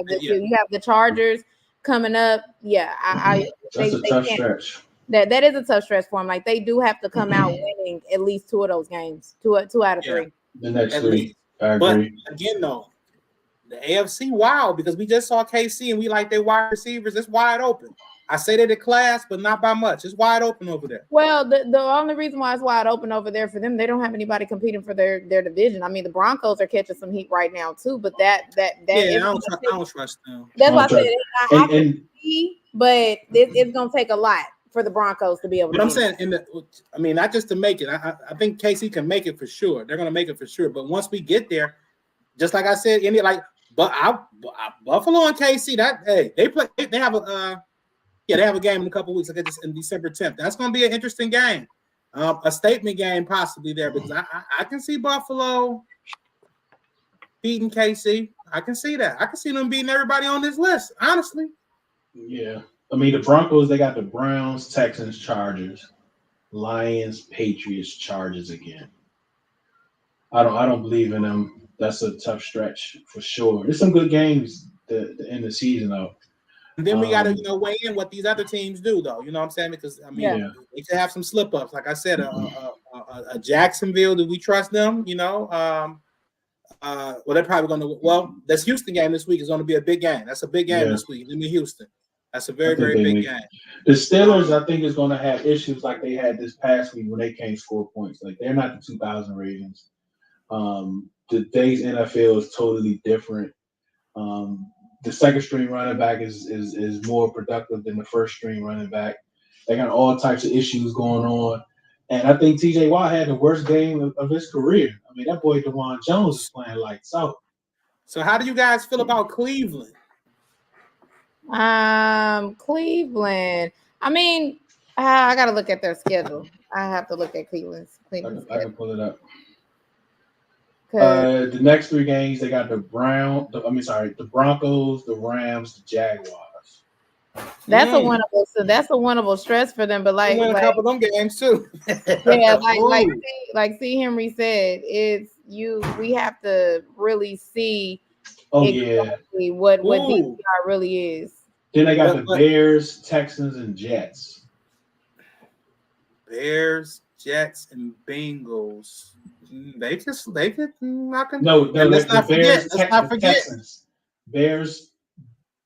the Chargers coming up. Yeah, that's a tough stretch. That is a tough stretch for them. Like they do have to come out winning at least 2 of those games, 2 out of 3. The next 3. I agree. But again, though, the AFC wild because we just saw KC and we like their wide receivers. It's wide open. I say they're the class, but not by much. It's wide open over there. Well, the only reason why it's wide open over there for them, they don't have anybody competing for their division. I mean, the Broncos are catching some heat right now too, but that I don't trust them. That's why I said I can see, but it's gonna take a lot for the Broncos to be able. But I'm saying, not just to make it. I think KC can make it for sure. They're gonna make it for sure. But once we get there, just like I said, Buffalo and KC, they have a. They have a game in a couple of weeks, like in December 10th. That's going to be an interesting game, a statement game possibly there because I can see Buffalo beating KC. I can see that. I can see them beating everybody on this list, honestly. Yeah. I mean, the Broncos, they got the Browns, Texans, Chargers, Lions, Patriots, Chargers again. I don't believe in them. That's a tough stretch for sure. There's some good games to end the season, though. And then we got to, weigh in what these other teams do, though. You know what I'm saying? Because, they could have some slip-ups. Like I said, a Jacksonville, do we trust them? They're probably going to – well, this Houston game this week is going to be a big game. That's a big game this week. Give me Houston. That's a very, very big game. The Steelers, I think, is going to have issues like they had this past week when they can't score points. Like, they're not the 2,000 ratings. Today's NFL is totally different. The second string running back is more productive than the first string running back. They got all types of issues going on. And I think TJ Watt had the worst game of his career. I mean, that boy DeJuan Jones is playing lights out. So how do you guys feel about Cleveland? Cleveland. I mean, I got to look at their schedule. I have to look at Cleveland's schedule. I can pull it up. The next 3 games, they got the Broncos, the Rams, the Jaguars. That's a winnable. So that's a winnable stress for them. But win a couple of them games too. Yeah, like C. Henry said, we have to really see exactly what DTR really is. Then they got the Bears, Texans, and Jets. Bears, Jets, and Bengals. They could knock them. No, let's not forget. Let's not forget. Texans. Bears.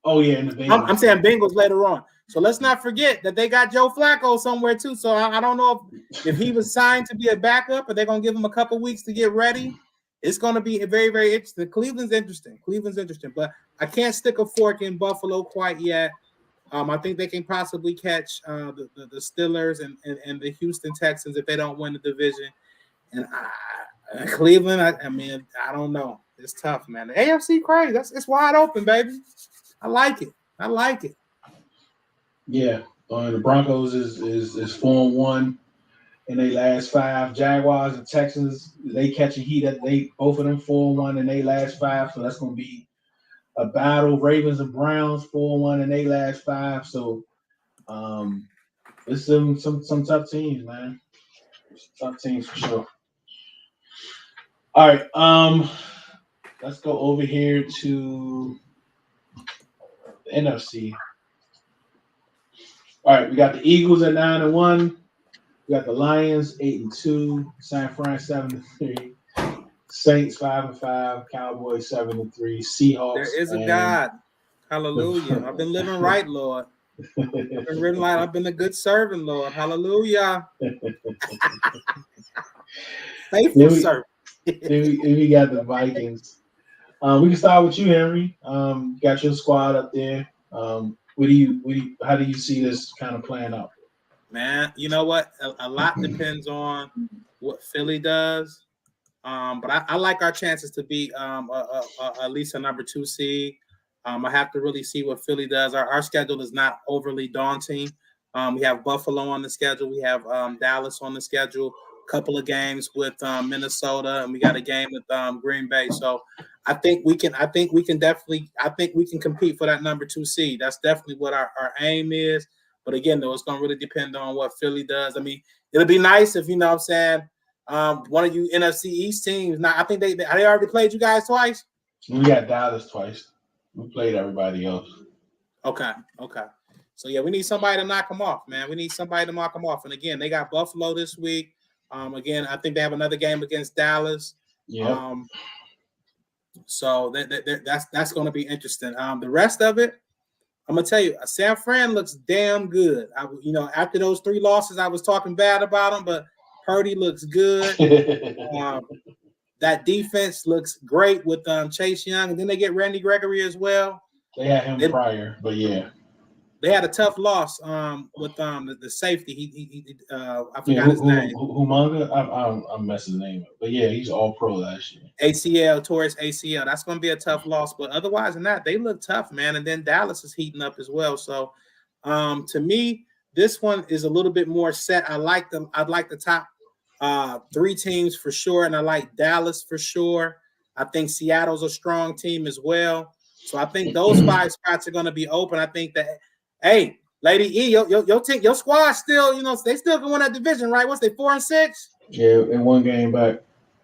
Oh yeah, and the Bengals. I'm saying Bengals later on. So let's not forget that they got Joe Flacco somewhere too. So I don't know if he was signed to be a backup, or they're gonna give him a couple weeks to get ready. It's gonna be very, very interesting. Cleveland's interesting, but I can't stick a fork in Buffalo quite yet. I think they can possibly catch the Steelers and the Houston Texans if they don't win the division. And Cleveland, I mean, I don't know. It's tough, man. The AFC crazy. It's wide open, baby. I like it. Yeah. The Broncos is 4-1 in their last 5. Jaguars and Texans, they catching heat at both of them 4-1 in their last 5. So that's gonna be a battle. Ravens and Browns 4-1 in their last 5. So it's some tough teams, man. Some tough teams for sure. All right. Let's go over here to the NFC. All right, we got the Eagles at 9-1. We got the Lions 8-2. San Fran 7-3. Saints 5-5. Cowboys 7-3. Seahawks. There is a God. Hallelujah. I've been living right, Lord. I've been living right. I've been a good servant, Lord. Hallelujah. Faithful servant. We got the Vikings. We can start with you, Henry. Got your squad up there. How do you see this kind of playing out? Man, you know what? A lot depends on what Philly does. But I like our chances to be at least a number 2 seed. I have to really see what Philly does. Our schedule is not overly daunting. We have Buffalo on the schedule. We have Dallas on the schedule. A couple of games with Minnesota, and we got a game with Green Bay. So I think we can compete for that number 2 seed. That's definitely what our aim is. But again, though, it's going to really depend on what Philly does. I mean, it'll be nice if, you know what I'm saying, one of you NFC East teams. Now, I think they already played you guys twice. We got Dallas twice. We played everybody else. Okay. So, yeah, we need somebody to knock them off, man. And, again, they got Buffalo this week. Again, I think they have another game against Dallas. Yeah. So that's going to be interesting. The rest of it, I'm gonna tell you, San Fran looks damn good. After those 3 losses, I was talking bad about them, but Purdy looks good. That defense looks great with Chase Young, and then they get Randy Gregory as well. They had him prior, but yeah. They had a tough loss with the safety. I forgot his name. Humanga? I'm messing his name up. But yeah, he's all pro last year. ACL, towards ACL. That's going to be a tough loss. But otherwise than that, they look tough, man. And then Dallas is heating up as well. So to me, this one is a little bit more set. I like them. I'd like the top 3 teams for sure. And I like Dallas for sure. I think Seattle's a strong team as well. So I think those 5 spots are going to be open. I think that, hey, Lady E, your team, your squad still, they still can win that division, right? What's they 4-6? Yeah, in 1 game back.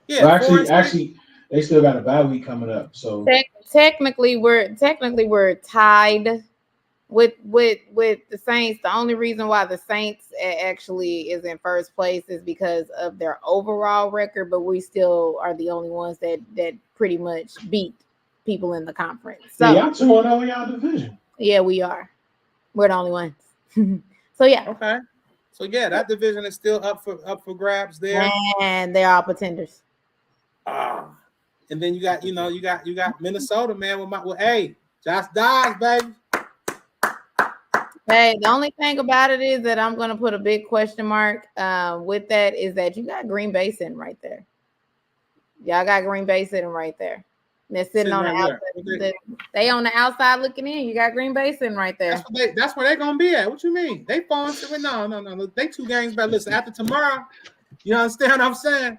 Yeah, well, actually, they still got a bye week coming up. So technically, we're tied with the Saints. The only reason why the Saints actually is in first place is because of their overall record, but we still are the only ones that pretty much beat people in the conference. So y'all 2-0 in y'all division. Yeah, we are. We're the only ones. So yeah. Okay. So yeah, that division is still up for grabs there. And they're all pretenders. And then you got Minnesota, man. Hey, Josh Dobbs, baby. Hey, the only thing about it is that I'm going to put a big question mark with that is that you got Green Bay sitting right there. Y'all got Green Bay sitting right there. They're sitting on the outside. They on the outside looking in. You got Green Bay sitting right there. That's where they're going to be at. What you mean? They falling to it? No. They 2 games back. Listen, after tomorrow, you understand what I'm saying?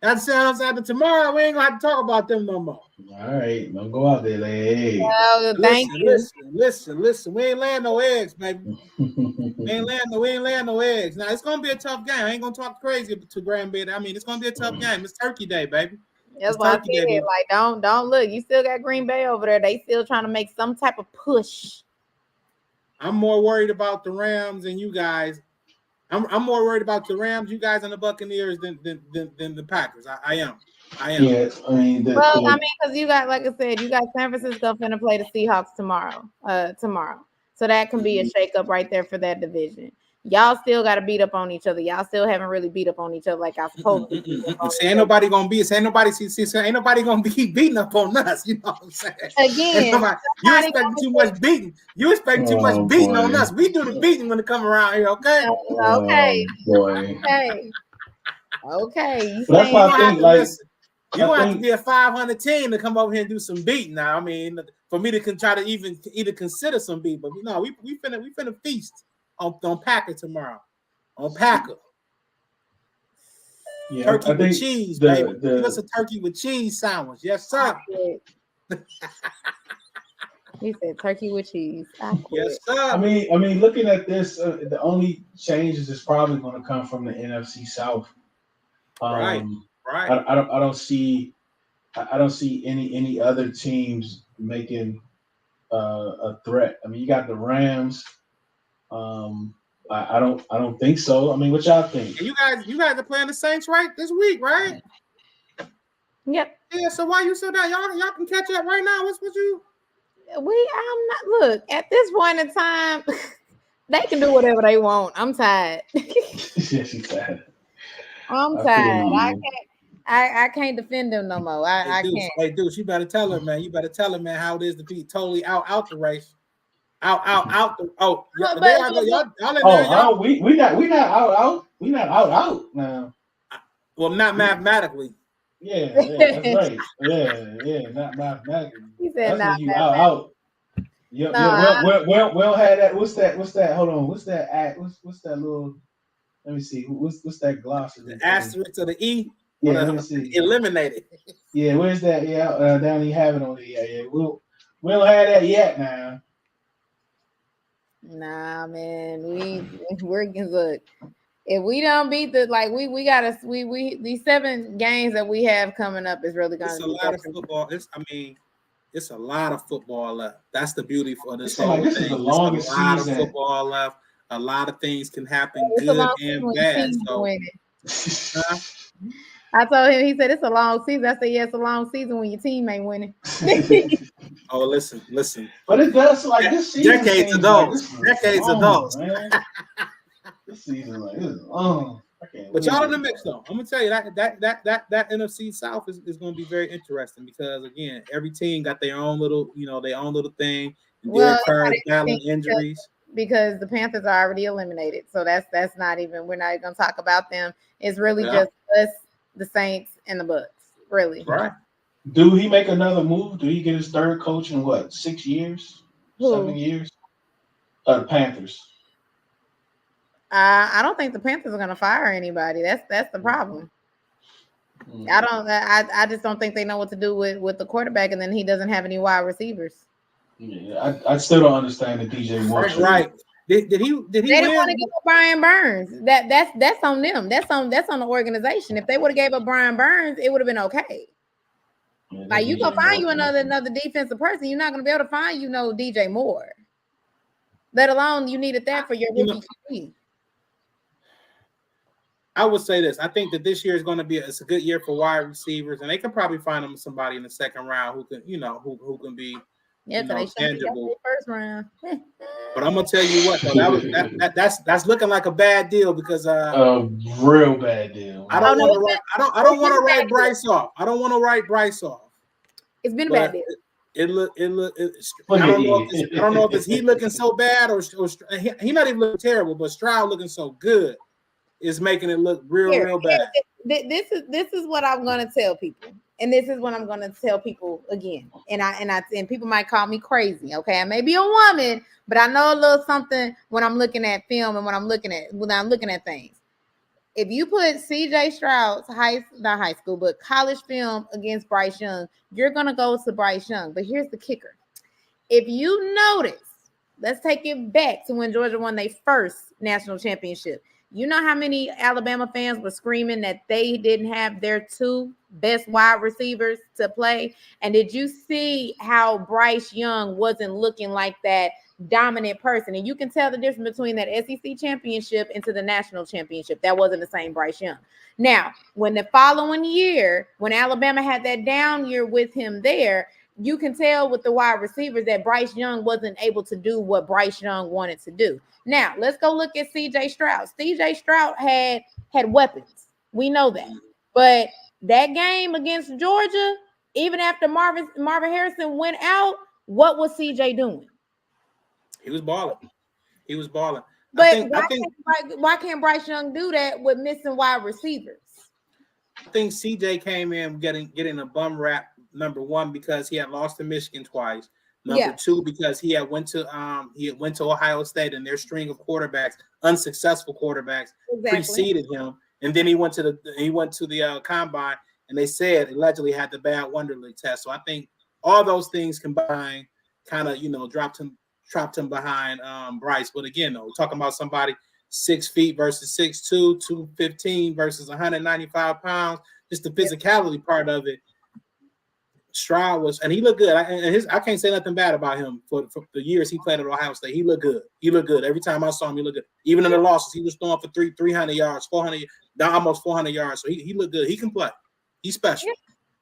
After tomorrow, we ain't going to have to talk about them no more. All right. Don't go out there. Hey. Well, thank you. Listen. We ain't laying no eggs, baby. we ain't laying no eggs. Now, it's going to be a tough game. I ain't going to talk crazy to Green Bay. I mean, it's going to be a tough game. It's Turkey Day, baby. That's why I said, like, don't look. You still got Green Bay over there. They still trying to make some type of push. I'm more worried about the Rams and you guys. I'm more worried about the Rams, you guys, and the Buccaneers than the Packers. I am. Yeah, I mean, because you got, like I said, you got San Francisco finna play the Seahawks tomorrow. So that can be a shakeup right there for that division. Y'all still got to beat up on each other. Y'all still haven't really beat up on each other like y'all supposed to. See, ain't nobody gonna be. Ain't nobody gonna be beating up on us. You know what I'm saying? Again, You expecting too much beating. You expecting too much beating on us. We do the beating when it come around here. Okay. Okay. Boy. Okay. That's my thing. Like, you're gonna have to be a 500 team to come over here and do some beating. Now, I mean, for me to try to even consider some beat, but no, we finna feast on Packer tomorrow. On Packer. Yeah, turkey with cheese, baby. Give us a turkey with cheese sandwich. Yes, sir. He said turkey with cheese. Yes, sir. I mean, looking at this, the only changes is probably going to come from the NFC South. Right. I don't see any other teams making a threat. I mean, you got the Rams. I don't think so. I mean, what y'all think? And you guys are playing the Saints right this week, right? Yep. Yeah. So why you so down? Y'all can catch up right now. What's you? I'm not. Look, at this point in time, they can do whatever they want. I'm tired. Yes, she's tired. I'm tired. I can't defend them no more. I can't. Hey, dude, you better tell her, man. You better tell her, man, how it is to be totally out the race. Out the y'all in there. We not out now. Well, not mathematically. Yeah, that's right. Yeah, not mathematically. He said not you out. Yeah, we'll have that. What's that? Hold on. What's that? What's that little? Let me see. What's that gloss? The asterisk to the E. Yeah, let me see. Eliminated. Yeah, where's that? Yeah, down you have it on the. Yeah. We don't have that yet now. Nah, man. We're look. If we don't beat these 7 games that we have coming up is really going to be a lot of football. It's a lot of football left. That's the beauty for this whole thing. This is the longest season. A lot of football left. A lot of things can happen, good and bad. So, I told him. He said it's a long season. I said, yeah, it's a long season when your team ain't winning. Oh, listen. But it does this season. Decades ago. This season, this is long. But y'all in the mix, though. I'm gonna tell you that NFC South is going to be very interesting because again, every team got their own little, thing. Derek Carr battling injuries because the Panthers are already eliminated. So that's not even. We're not going to talk about them. It's really just us, the Saints, and the Bucks. Really, right? Do he make another move? Do he get his third coach in 6 years? 7 years? The Panthers. I don't think the Panthers are going to fire anybody. That's the problem. I just don't think they know what to do with the quarterback, and then he doesn't have any wide receivers. Yeah, I still don't understand the DJ Moore. Right. Did he? They didn't want to give up Brian Burns. That's on them. That's on the organization. If they would have gave up Brian Burns, it would have been okay. Yeah, you gonna find you another defensive person. You're not gonna be able to find DJ Moore. Let alone you needed that for your rookie QB. I would say this. I think that this year is going to be a good year for wide receivers, and they can probably find them somebody in the second round who can, who can be tangible. First round. But I'm gonna tell you what, though, that's looking like a bad deal because a real bad deal. I don't want to write Bryce off. I don't want to write Bryce off. It's been a bad deal. I don't know if it's he looking so bad or he not even looking terrible, but Stroud looking so good is making it look real bad. This is what I'm gonna tell people, and this is what I'm gonna tell people again. And people might call me crazy. Okay, I may be a woman, but I know a little something when I'm looking at film and when I'm looking at things. If you put CJ Stroud's college film against Bryce Young, you're gonna go to Bryce Young. But here's the kicker: if you notice, let's take it back to when Georgia won their first national championship. You know how many Alabama fans were screaming that they didn't have their 2 best wide receivers to play? And did you see how Bryce Young wasn't looking like that dominant person? And you can tell the difference between that SEC championship into the national championship. That wasn't the same Bryce Young. Now, when the following year, when Alabama had that down year with him there, you can tell with the wide receivers that Bryce Young wasn't able to do what Bryce Young wanted to do. Now, let's go look at C.J. Stroud. C.J. Stroud had weapons. We know that. But that game against Georgia, even after Marvin Harrison went out, what was C.J. doing? He was balling. But why can't Bryce Young do that with missing wide receivers? I think CJ came in getting a bum rap, number one, because he had lost to Michigan twice. Number two, because he went to Ohio State, and their string of quarterbacks, unsuccessful quarterbacks, preceded him. And then he went to the combine, and they said allegedly had the bad Wonderlic test. So I think all those things combined kind of trapped him behind Bryce. But again, though, we're talking about somebody 6 feet versus 6'2", 215 versus 195 pounds. Just the physicality part of it. Stroud was, and he looked good. I can't say nothing bad about him for the years he played at Ohio State. He looked good. Every time I saw him, he looked good. Even in the losses, he was throwing for 300 yards, 400, almost 400 yards. So he looked good. He can play. He's special.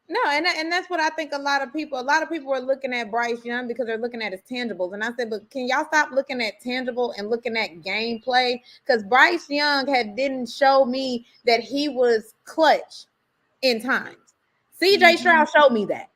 No, and that's what I think a lot of people are looking at Bryce Young because they're looking at his tangibles. And I said, but can y'all stop looking at tangible and looking at gameplay? Because Bryce Young didn't show me that he was clutch in times. CJ Stroud showed me that.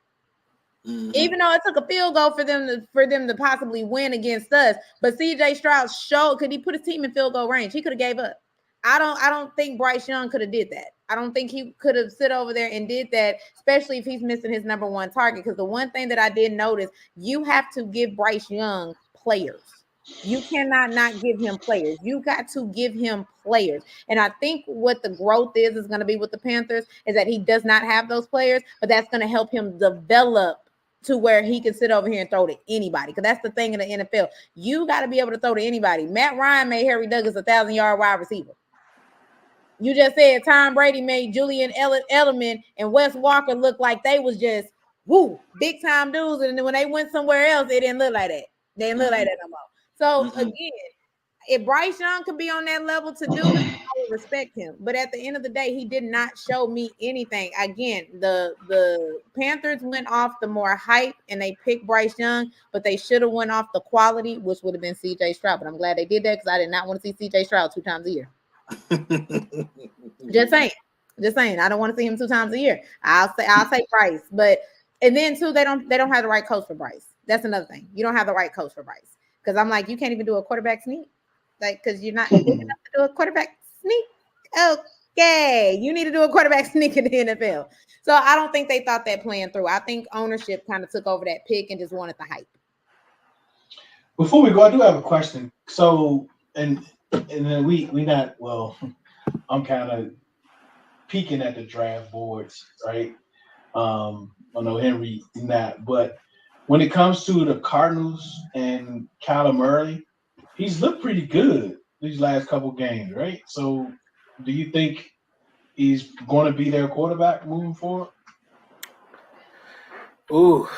Mm-hmm. Even though it took a field goal for them to possibly win against us, but CJ Stroud showed, could he put his team in field goal range? He could have gave up. I don't think Bryce Young could have did that. I don't think he could have sit over there and did that, especially if he's missing his number one target. Because the one thing that I did notice, you have to give Bryce Young players. You cannot not give him players. You got to give him players. And I think what the growth is going to be with the Panthers is that he does not have those players, but that's going to help him develop to where he can sit over here and throw to anybody. Because that's the thing in the NFL. You got to be able to throw to anybody. Matt Ryan made Harry Douglas a 1,000-yard wide receiver. You just said Tom Brady made Julian Edelman and Wes Walker look like they was just, big time dudes. And then when they went somewhere else, it didn't look like that. They didn't look like that no more. So, again, if Bryce Young could be on that level to do it, I would respect him. But at the end of the day, he did not show me anything. Again, the Panthers went off the more hype and they picked Bryce Young, but they should have went off the quality, which would have been C.J. Stroud. But I'm glad they did that because I did not want to see C.J. Stroud 2 times a year. Just saying. I don't want to see him 2 times a year. I'll say Bryce, and then too, they don't have the right coach for Bryce. That's another thing. You don't have the right coach for Bryce. Because I'm like, you can't even do a quarterback sneak. Like, because you're not good enough to do a quarterback sneak. Okay. You need to do a quarterback sneak in the NFL. So I don't think they thought that plan through. I think ownership kind of took over that pick and just wanted the hype. Before we go, I do have a question. So, and then we got, well, I'm kind of peeking at the draft boards, right? I know Henry not, but when it comes to the Cardinals and Kyler Murray, he's looked pretty good these last couple games, right? So do you think he's going to be their quarterback moving forward? Ooh.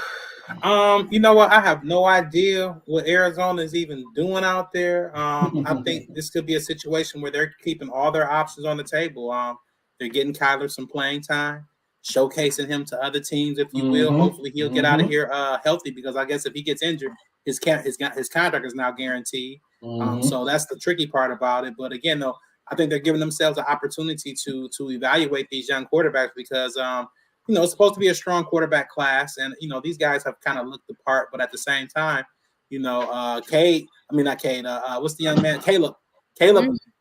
You know what? I have no idea what Arizona is even doing out there. I think this could be a situation where they're keeping all their options on the table. They're getting Kyler some playing time, showcasing him to other teams, if you will. Hopefully he'll get out of here healthy, because I guess if he gets injured, his contract is now guaranteed. So that's the tricky part about it. But again, though, I think they're giving themselves an opportunity to evaluate these young quarterbacks because it's supposed to be a strong quarterback class, and these guys have kind of looked the part, but at the same time, what's the young man? Caleb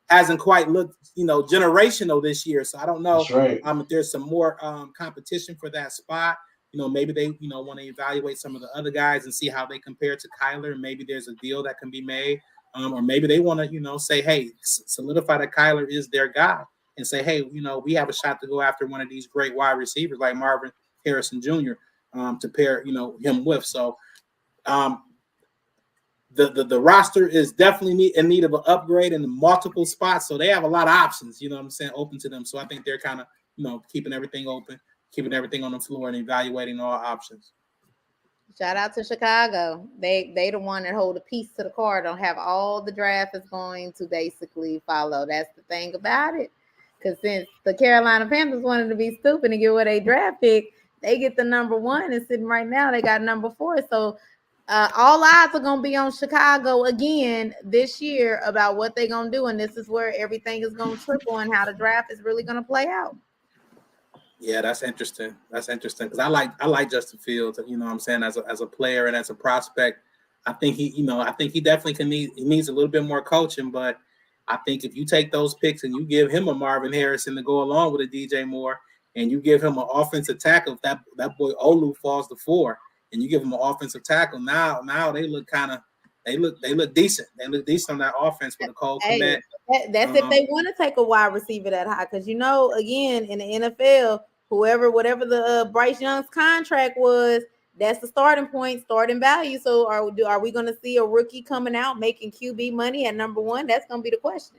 hasn't quite looked, generational this year. So I don't know if there's some more competition for that spot. Maybe they, want to evaluate some of the other guys and see how they compare to Kyler. Maybe there's a deal that can be made. Or maybe they want to, say, hey, solidify that Kyler is their guy and say, hey, we have a shot to go after one of these great wide receivers like Marvin Harrison Jr. To pair, him with. So the roster is definitely in need of an upgrade in multiple spots. So they have a lot of options, open to them. So I think they're kind of, keeping everything open, keeping everything on the floor and evaluating all options. Shout out to Chicago. They the one that hold a piece to the card, don't have all the draft is going to basically follow. That's the thing about it. Because since the Carolina Panthers wanted to be stupid and give away a draft pick, they get the number 1, and sitting right now they got number 4. So all eyes are gonna be on Chicago again this year about what they're gonna do, and this is where everything is gonna trickle and how the draft is really gonna play out. Yeah, that's interesting. That's interesting because I like Justin Fields. You know what I'm saying, as a player and as a prospect. I think he definitely he needs a little bit more coaching, but I think if you take those picks and you give him a Marvin Harrison to go along with a DJ Moore, and you give him an offensive tackle, if that boy Olu falls to 4, and you give him an offensive tackle, now they look decent. They look decent on that offense with a Cole Kmet. That's if they want to take a wide receiver that high, because again in the NFL, whatever the Bryce Young's contract was, that's the starting point, starting value. So are we going to see a rookie coming out making QB money at number 1? That's going to be the question.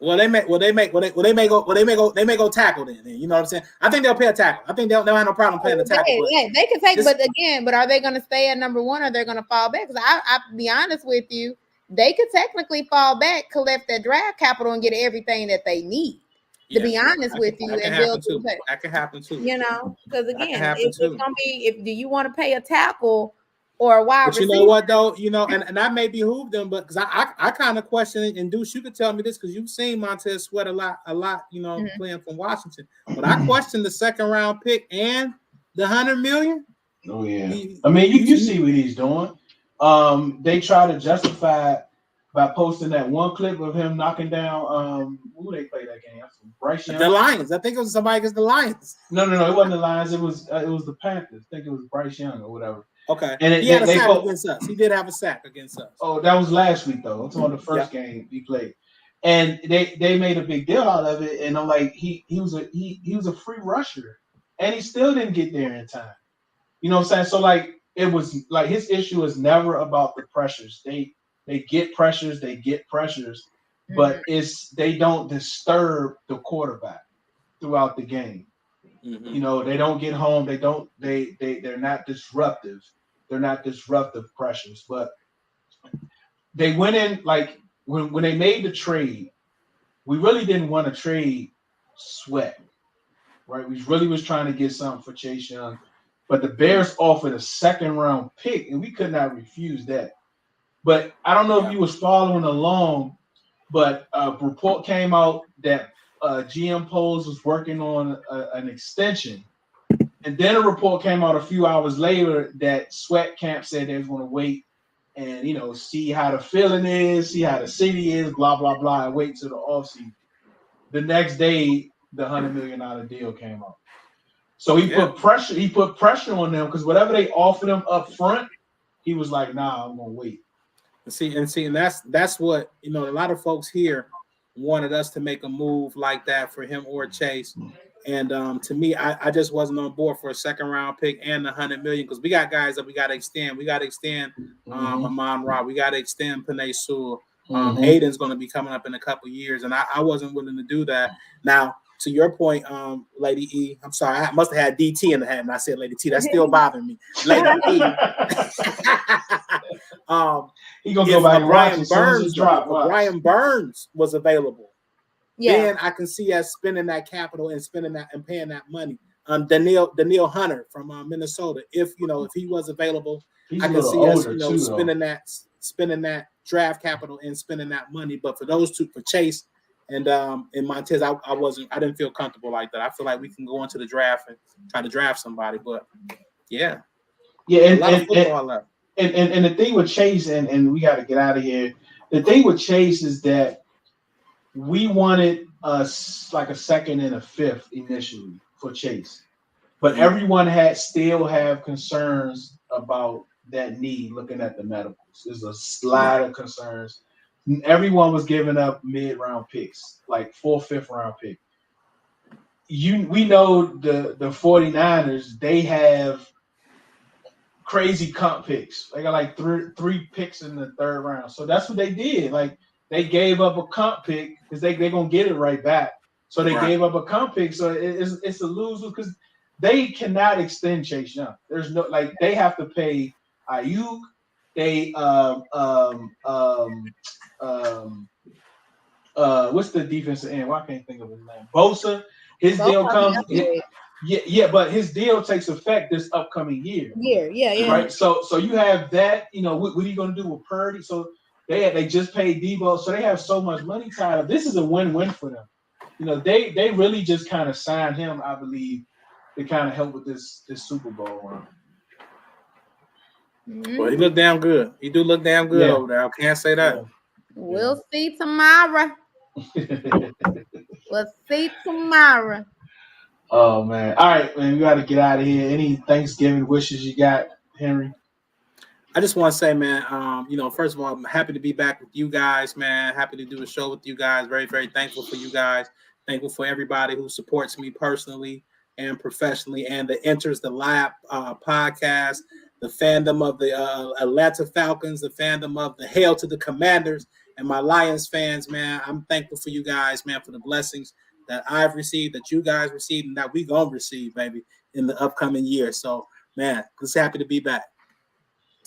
Well, they may go tackle then. You know what I'm saying? I think they'll pay a tackle. I think they'll have no problem paying the tackle. They can take, but are they going to stay at number 1 or they're going to fall back? Because I'll be honest with you, they could technically fall back, collect their draft capital, and get everything that they need. To be honest with you, that can happen too. Because again, it's gonna be do you want to pay a tackle or a wide receiver? You know what though? And that may behoove them, but because I kind of question it, and Deuce, you could tell me this because you've seen Montez Sweat a lot, playing from Washington. But I question the 2nd round pick and the $100 million. Oh yeah, you see what he's doing. They try to justify by posting that one clip of him knocking down who they play that game? Bryce Young. The Lions. I think it was somebody against the Lions. No, it wasn't the Lions. It was the Panthers. I think it was Bryce Young or whatever. Okay. And he had a sack against us. He did have a sack against us. Oh, that was last week though. It's on the first game he played. And they made a big deal out of it. And I'm like, he was a free rusher. And he still didn't get there in time. You know what I'm saying? So like it was like his issue is never about the pressures. They get pressures, but they don't disturb the quarterback throughout the game. Mm-hmm. They don't get home. They're not disruptive. They're not disruptive pressures. But they went in like when they made the trade, we really didn't want to trade Sweat, right? We really was trying to get something for Chase Young, but the Bears offered a 2nd round pick, and we could not refuse that. But I don't know if you was following along, but a report came out that GM Poles was working on an extension. And then a report came out a few hours later that Sweat Camp said they was going to wait and, see how the feeling is, see how the city is, blah, blah, blah, and wait till the offseason. The next day, the $100 million deal came out. So he put pressure on them because whatever they offered him up front, he was like, nah, I'm going to wait. And that's what a lot of folks here wanted us to make a move like that for him or Chase. And to me, I just wasn't on board for a 2nd round pick and the $100 million because we got guys that we got to extend. We got to extend Amon Ra. We got to extend Penei Sewell. Aiden's going to be coming up in a couple years, and I wasn't willing to do that. Now, to your point, Lady E, I'm sorry, I must have had DT in the hat, and I said Lady T. That's still bothering me. Lady E. He gonna go back and Brian Burns. Brian Burns was available. Then I can see us spending that capital and spending that and paying that money. Daniil Hunter from Minnesota. If he was available, I can see us spending that draft capital and spending that money. But for those two, for Chase and Montez, I didn't feel comfortable like that. I feel like we can go into the draft and try to draft somebody. But and a lot of football left. And the thing with Chase, and we got to get out of here. The thing with Chase is that we wanted like a 2nd and a 5th initially for Chase, but everyone still have concerns about that knee. Looking at the medicals, there's a slide of concerns. Everyone was giving up mid-round picks, like 4th, 5th round pick. We know the 49ers, they have crazy comp picks. They got like three picks in the 3rd round. So that's what they did. Like they gave up a comp pick because they're going to get it right back. So they gave up a comp pick. So it's a loser because they cannot extend Chase Young. There's no, like, they have to pay Ayuk. They what's the defensive end? Well, I can't think of his name. Bosa. His deal comes. Yeah, but his deal takes effect this upcoming year. Yeah. Right. So you have that. What are you going to do with Purdy? So they just paid Debo, so they have so much money tied up. This is a win-win for them. They really just kind of signed him, I believe, to kind of help with this Super Bowl run. Well, he looked damn good. He do look damn good Yeah. over there. I can't say that. Yeah. We'll see tomorrow. We'll see tomorrow. Oh man! All right, man, we got to get out of here. Any Thanksgiving wishes you got, Henry? I just want to say, man, first of all, I'm happy to be back with you guys, man. Happy to do a show with you guys. Very, very thankful for you guys. Thankful for everybody who supports me personally and professionally, and the Enters the Lab podcast, the fandom of the Atlanta Falcons, the fandom of the Hail to the Commanders, and my Lions fans, man. I'm thankful for you guys, man, for the blessings that I've received, that you guys received, and that we gonna receive, baby, in the upcoming year. So, man, just happy to be back.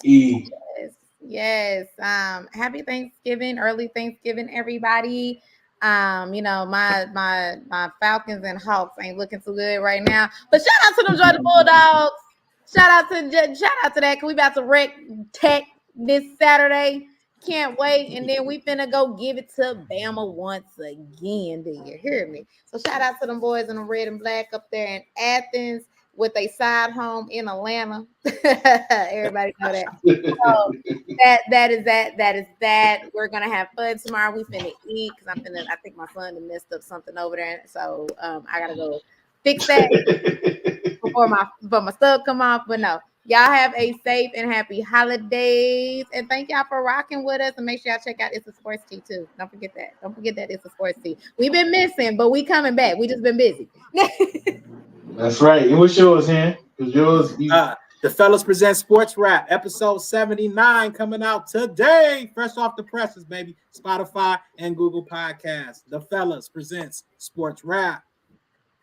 Yes. Happy Thanksgiving, early Thanksgiving, everybody. My Falcons and Hawks ain't looking too good right now. But shout out to them Georgia Bulldogs. Shout out to that. Cause we about to wreck Tech this Saturday. Can't wait. And then we finna go give it to Bama once again. Do you hear me? So shout out to them boys in the red and black up there in Athens with a side home in Atlanta. Everybody know that. So that is that. We're gonna have fun tomorrow. We finna eat because I think my son done messed up something over there. So I gotta go fix that before my stuff come off. But no. Y'all have a safe and happy holidays. And thank y'all for rocking with us. And make sure y'all check out It's a Sports Tea too. Don't forget that. Don't forget that It's a Sports Tea. We've been missing, but we coming back. We just been busy. That's right. And what's yours, Hen? Because yours. The Fellas Present Sports Rap, episode 79 coming out today. Fresh off the presses, baby. Spotify and Google Podcasts. The Fellas Presents Sports Rap.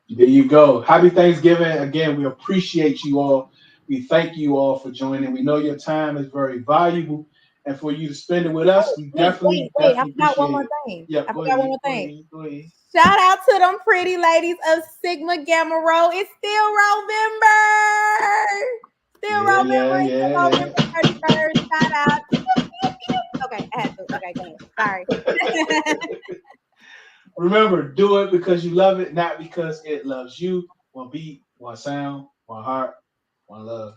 There you go. Happy Thanksgiving. Again, we appreciate you all. We thank you all for joining. We know your time is very valuable, and for you to spend it with us, we definitely I forgot one more thing. Yeah, I forgot one more thing. Go ahead. Shout out to them pretty ladies of Sigma Gamma Rho. It's still November. November 31st. Shout out. Okay, I had to. Okay, go ahead. Sorry. Remember, do it because you love it, not because it loves you. One beat, one sound, one heart, one love.